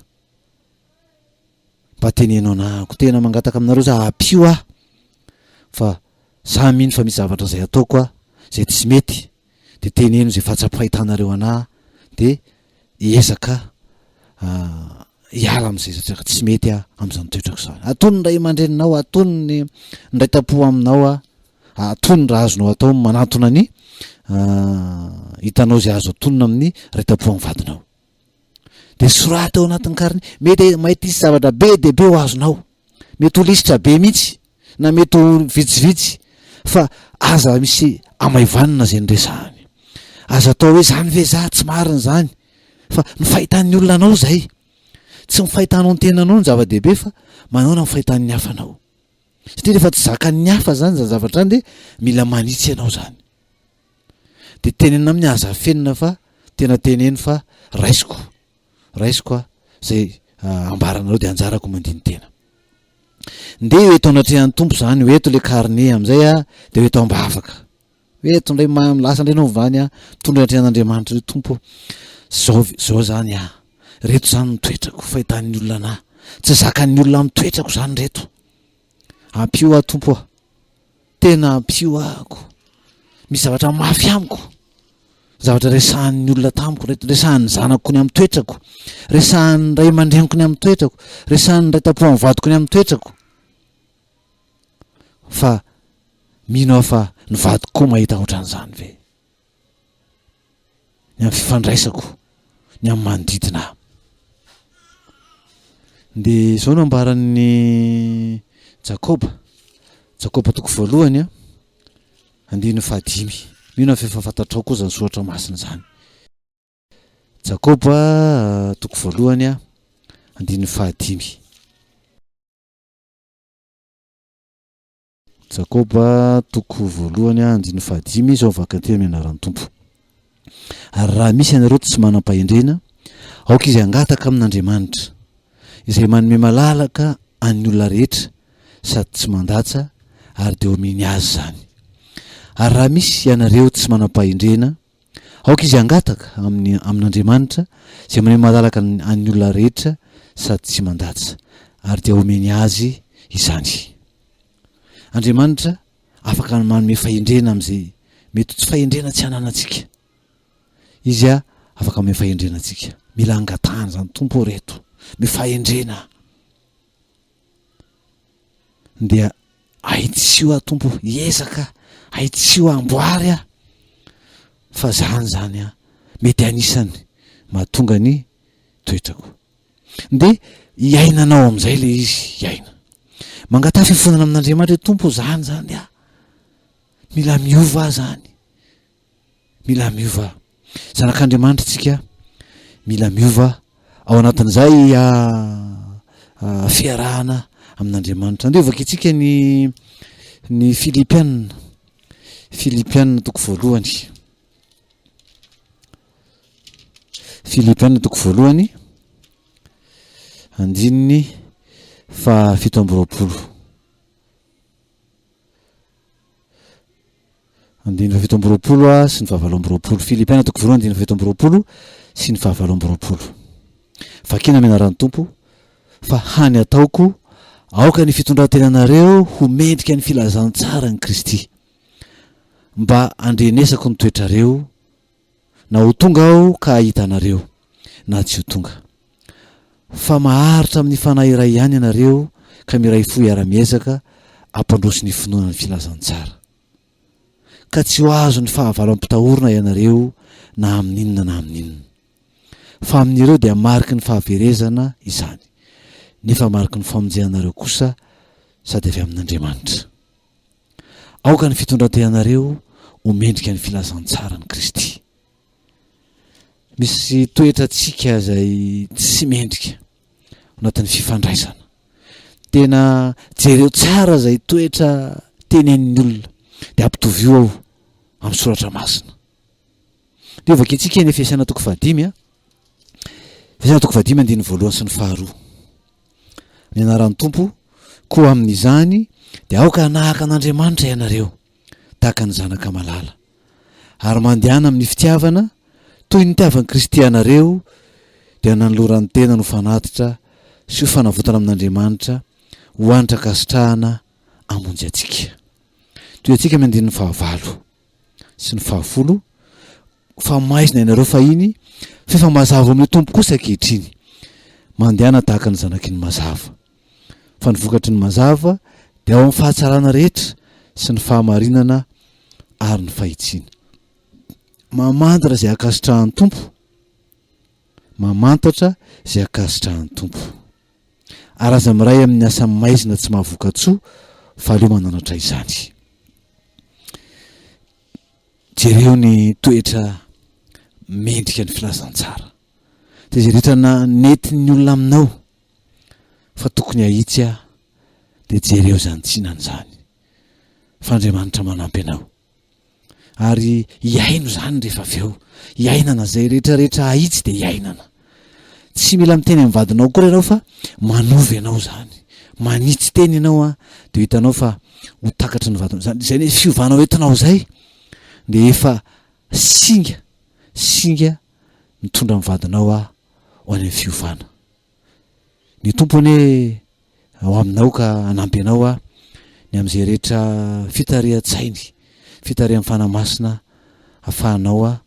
mba tenenao nako tena mangataka aminareo za apio fa za mino fa misy zavatra zay ataoko zay tsy mety de teneno zay fatsapahitanareo anah de ezaka hiala am'izay satria tsy mety am'izany toetrako zany. Atony ny ray aman-dreninao atony ny raitapo aminao atony raha azonao atao manatona ny hitanao zay azo atonona amin'ny raitapo amin'ny vadinao de sorata ao anatin'ny kariny mety mahita isy zavatra be de be ho azonao mety ho lisitra be mihitsy na mety ho vitsivitsy fa aza misy amaivanina zay nyresahany aza atao hoe zany ve za tsy mariny zany fa ny fahitan'ny olona anao zay tsy mifahitanao ny tenanao ny zava-dehibe fa manao mifahitan'ny hafanao satria rehefa tsy zakan'ny hafa zany za zavatra any de mila manitsy ianao zany de tenena amin'ny aza fenina fa tena teneny fa raisiko zay ambaranareo de anjarako mandiny tena nde ho eto anatrehan'ny tompo zany ho eto le karne am'izay de ho eto ambavaka ho eto ndray milasa ndray nao vany mitondra atrehan'Andriamanitra re tompo zao zany reto zany mitoetrako fahitan'ny olona anah tsy zakan'ny olona mitoetrako zany reto ampio tompo tena ampio ako misy zavatra mafy amiko zavatra resahan'ny olona tamiko reto resahan'ny zanako ny amin'ny toetrako resahan'ny ray aman-dreniko ny amin'ny toetrako resahan'ny raitapo amin'ny vadiko ny amin'ny toetrako fa mino fa ny vadiko koa mahita ohatran'izany ve ny amin'ny fifandraisako ny amin'ny manodidina de zao no ambaran'ny Jakoba toko voalohany 15 mino fa efa fantatrao koa zany soratra masina zany Jakoba toko voalohany 15 Jakoba toko voalohany 15 zao vakatena amin'ny anaran'ny tompo ary raha misy ianareo tsy manam-pahendrena aoka izy angataka amin'Andriamanitra izay manome malalaka an'ny olona rehetra sady tsy mandatsa ary de omeny azy zany ary raha misy ianareo tsy manam-pahendrena aoka izy angataka amin'Andriamanitra izay manome malalaka an'ny olona rehetra sady tsy mandatsa ary de omeny azy izany. Andriamanitra afaka manome fahendrena am'izay mety tsy fahendrena tsy ananantsika izy afaka manome fahendrena antsika mila angatahana zany tompo reto mifahendrena dia aitsio tompo hiezaka aitsio amboary fa zany mety anisany mahatonga ny toetrako de hiainanao am'izay le izy hiaina mangatah fifonana amin'Andriamanitra tompo zany mila miova zany mila miova zanak'Andriamanitra tsika mila miova ao anatin'izay fiarahana amin'Andriamanitra andevaka itsika ny Filipianina toko voalohany Filipianina toko voalohany andininy fa 17 andininy fa 17 sy ny 18 Filipianina toko voalohany andininy fa 17 sy ny 18 vakina amenaran'ny tompo fa hany ataoko aoka ny fitondrantenanareo ho mendrika ny filazantsara ny Kristy, mba andrenesako ny toetrareo, na ho tonga aho ka hitanareo na tsy ho tonga, fa maharitra amin'ny fanahy iray ihany ianareo ka miray fo iara-miezaka ampandroso ny finoana ny filazantsara, ka tsy ho azo ny fahavalo-ampitahorana ianareo na amin'inona na amin'inona, fa amin'ireo dia mariky ny fahaverezana izany, nefa mariky ny famonjehanareo kosa sady avy amin'Andriamanitra. Aoka ny fitondrantenanareo ho mendrika ny filazantsara ny Kristy. Misy toetra tsika zay tsy mendrika anatin'ny fifandraisana, tena jereo tsara zay toetra tenenin'ny olona de ampitovio ao amin'ny soratra masina. De vakitsika ny Efesiana toko 5 Efesiana toko 5 andiny voalohany sy ny faharoa. Ny anaran'ny Tompo koa amin'izany de aoka hanahaka an'Andriamanitra ianareo tahaka ny zanaka malala, ary mandehana amin'ny fitiavana toy ny tiavan'i Kristy anareo, dia nanoloran'ny tena no fanatitra sy ho fanavotana amin'Andriamanitra ho anitra kasitrahana amonjy atsika. Toy atsika amin'ny andin'ny 9 sy ny 10, fa maizina ianareo fa iny fefa mazava amin'ny Tompo kosa ankehitriny, mandehana tahaka ny zanaky ny mazava, fa ny vokatry ny mazava dia ao amin'ny fahatsarana rehetra sy ny fahamarinana ary ny fahitsiana. Mamantatra zay akasitrahan'ny Tompo, mamantatra zay akasitrahan'ny Tompo, ary aza miray amin'ny asa maizina tsy mahavoka-tsoa fa aleo mananatra izany. Jereo ny toetra mendrika ny filazantsara, de zay rehetra nentin'ny olona aminao fa tokony ahitsy de jereo zany tsinany zany, fa Andriamanitra manampy anao, ary iaino zany rehefa avy eo, iainana zay rehetrarehetra ahitsy de iainana, tsy mila miteny amin'ny vadinao koa ianao fa manovy ianao zany, manitsy teny ianao de hitanao fa ho takatry ny vadinao zany, zay ny fiovanao entinao zay de efa singa mitondra amin'ny vadinao ho any amin'ny fiovana. Ny tompony ao aminao ka anampy anao ny am'izay rehetra fitarihan-tsainy, fitarihan'ny fanamasina, ahafahanao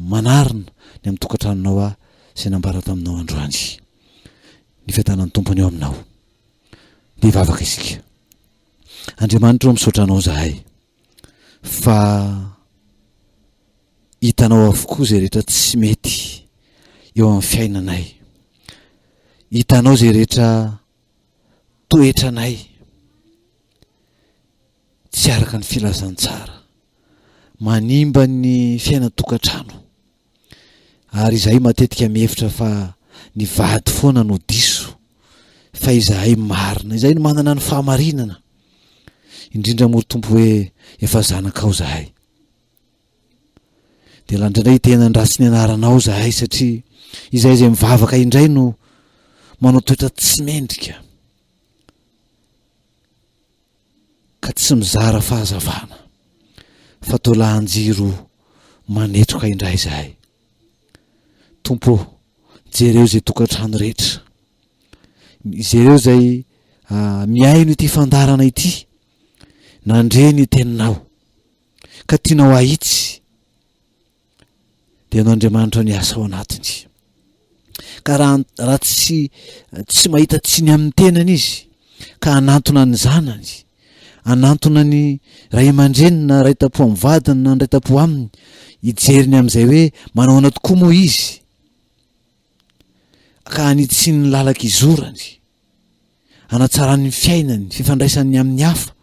manarina ny amin'ny tokantranonao izay nambara taminao androany. Ny fiadanan'ny tompony eo aminao, de hivavaka isika. Andriamanitra misaotra anao zahay fa hitanao avokoa zay rehetra tsy mety eo amin'ny fiainanay, hitanao zay rehetra toetranay tsy araka ny filazantsara, manimba ny fiaina-tokantrano, ary izahay matetika mihevitra fa ny vady foana no diso, fa izahay marina, izahay no manana ny fahamarinana, indrindra moa Tompo hoe efa zanakao zahay, de landraindray tena ndratsy ny anaranao zahay, satria izahay zay mivavaka indray no manao toetra tsy mendrika ka tsy mizara fahazavana, fa toa lahanjiro manetroka indray zahay. Tompo, jereo zay tokantrano rehetra, jereo zay miaino ity fandarana ity, nandre ny teninao ka tianao ahitsy, de ianao Andriamanitra ny asa ao anatiny, ka raha tsy mahita tsiny amin'ny tenany izy ka anantona ny zanany, anantona ny ray aman-dreniny na ray tam-po amin'ny vadiny na ray tam-po aminy, hijeriny amin'izay hoe manao ana tokoa moa izy, ka anitsiny ny lalaka izorany, anatsarany fiainany, fifandraisany amin'ny hafa,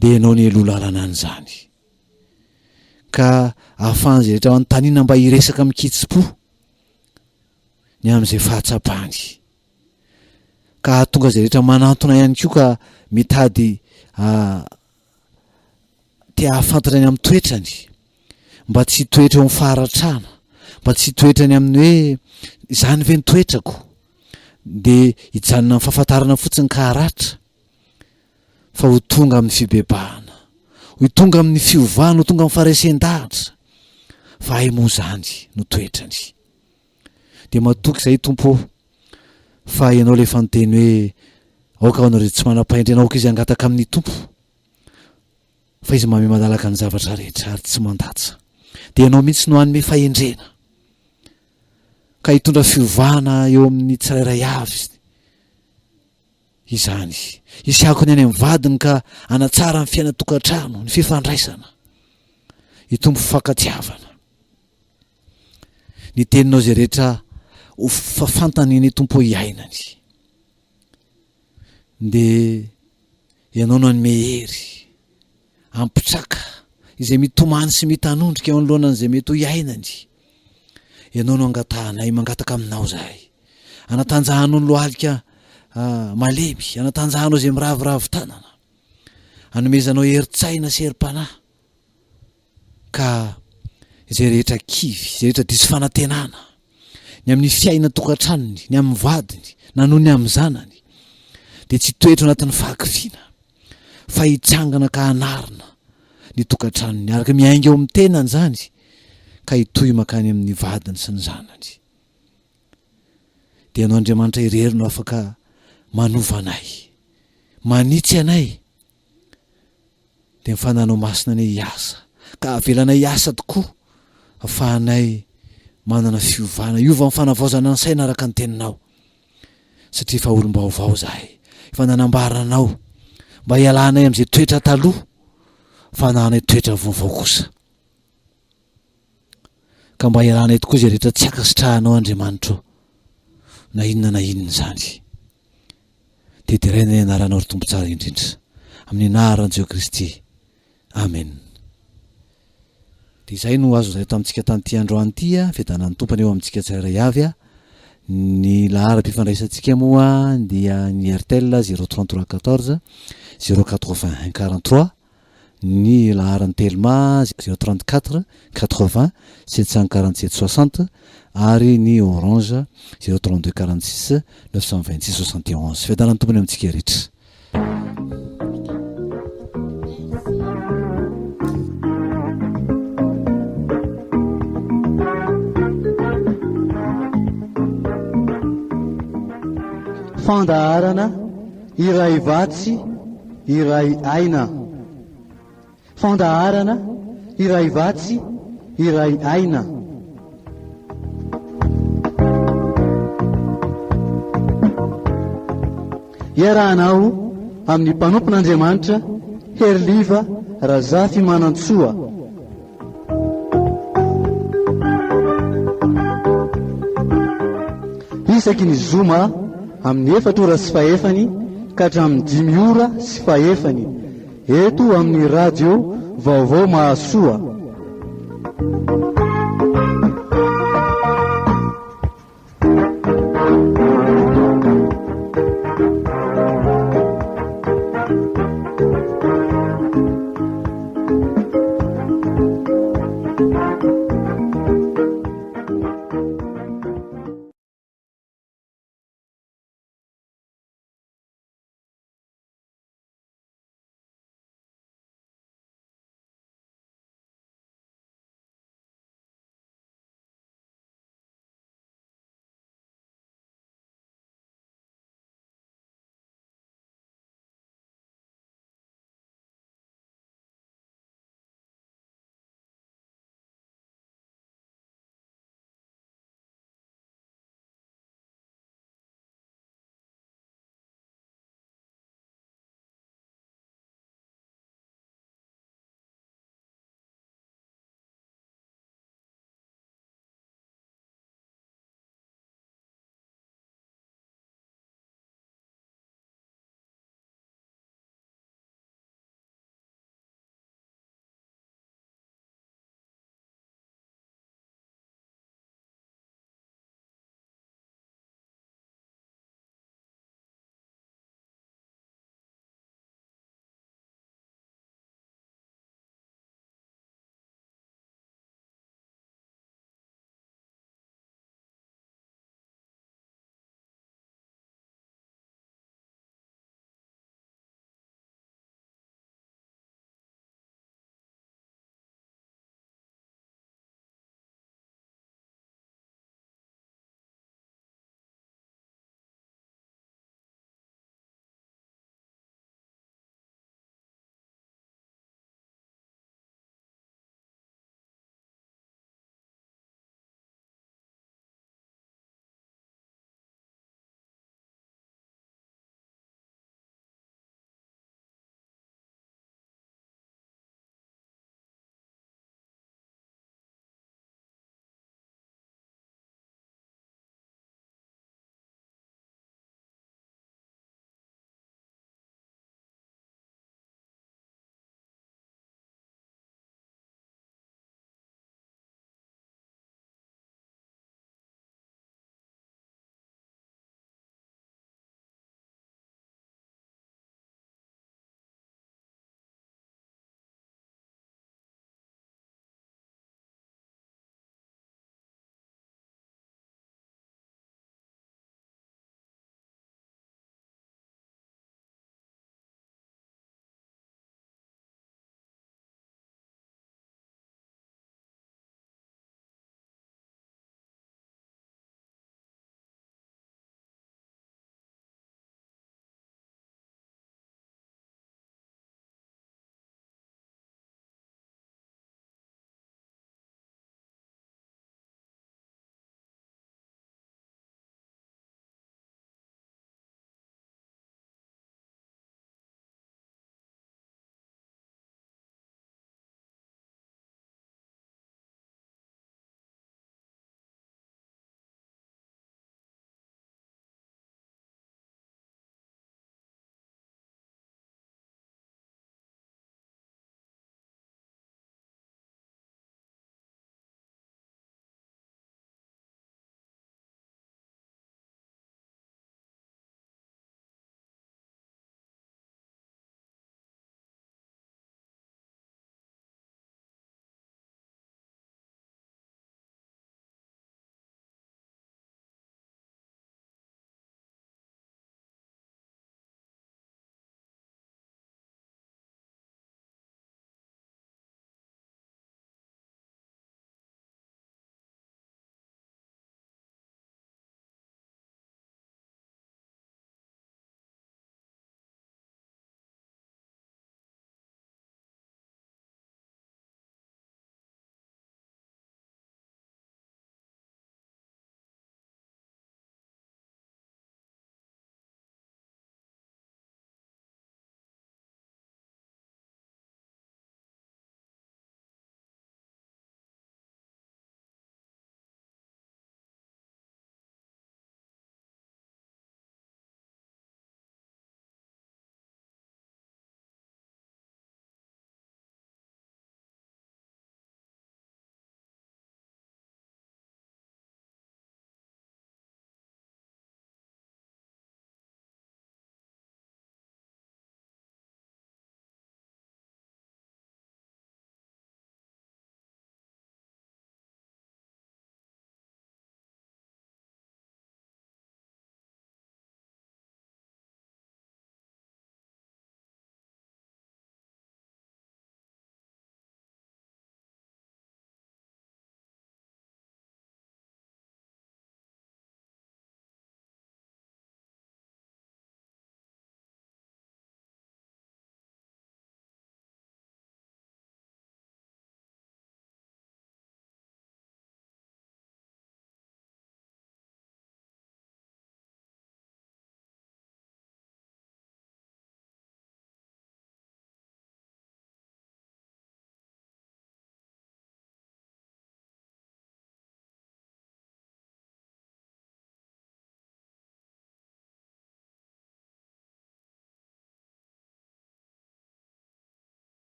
de ianao ny elo lalana an'izany, ka ahafahany zay rehetra anontaniana mba hiresaka mikitsy-po ny amin'izay fahatsapany, ka hahatonga zay rehetra manantona ihany koa ka mitady te hahafantatra ny amin'ny toetrany, mba tsy toetra eo amin'ny faharatrana, mba tsy toetrany amin'ny hoe izany ve ny toetrako, de hijanona amin'ny fahafantarana fotsiny ka haratra, fa ho tonga amin'ny fibebahana, ho tonga amin'ny fiovana, ho tonga amin'ny faharesen-dahatra, fa ay moa zany no toetrany. De matoky zay Tompo fa ianao le fanteny hoe aoka anareo tsy manam-pahendrena aoka izy angataka amin'ny tompo fa izy mame madalaka ny zavatra rehetra ary tsy mandatsa dia ianao mihitsy no hanome fahendrena ka hitondra fiovana eo amin'ny tsirairay avy izany isiako ny any amin'ny vadiny ka anatsara ny fiainatokantrano ny fifandraisana hitombo fifankatiavana ny teninao zay rehetra ho fafantany ny tompo iainany dia ianao no hanome hery ampitraka izay mitomany sy mitanondrika eo anoloanan'izay mety ho iainany ianao no angatanay mangataka aminao zahay anatanjahanao ny lohalika malemy anatanjahanao izay miravoravo tanana hanomezanao heritsaina sy herim-panahy ka izay rehetra kivy izay rehetra diso fanantenana ny amin'ny fiaina tokantranony ny amin'ny vadiny na noho ny amin'ny zanany dia tsy toetra anatin'ny fahakifiana fa hitsangana ka hanarina ny tokantranony araka miainga eo amin'ny tenany zany ka hitohy makany amin'ny vadiny sy ny zanany dia ianao Andriamanitra irery no afaka manova anay manitsy anay dia mifananao masina anay hiasa ka avelanay hiasa tokoa afahanay manana fiovana iova amin'ny fanavaozana ny saina araka ny teninao satria fa olom-baovao zahay efa nanambaranao mba hialanay amin'izay toetra taloha fa nanay toetra vaovao kosa ka mba hialanay tokoa izay rehetra tsy akasitrahanao Andriamanitra na inona zany dia diraina ny anaranao ry tompo tsara indrindra amin'ny anaran'i Jehovah Kristy amen. Dia izay no azo zay tamintsika tamin'ity androany ity fiadanan'ny tompony eo amintsika tsirairay avy ny lahara-pifandraisantsika moa dia ny RTL 033 14 081 43 ny laharan'ny telma 034 80 747 60 ary ny orange 032 46 926 71 fiadanan'ny tompony amintsika rehetra. Fandaharana Iray Vatsy Iray aina. Fandaharana Iray Vatsy Iray aina. Iarahanao amin'ny mpanompon'Andriamanitra Heriliva Razafimanantsoa. Isaky ny zoma amin'ny 4 ora sy fahefany ka hatramin'ny 5 ora sy fahefany eto amin'ny radio vaovao Mahasoa.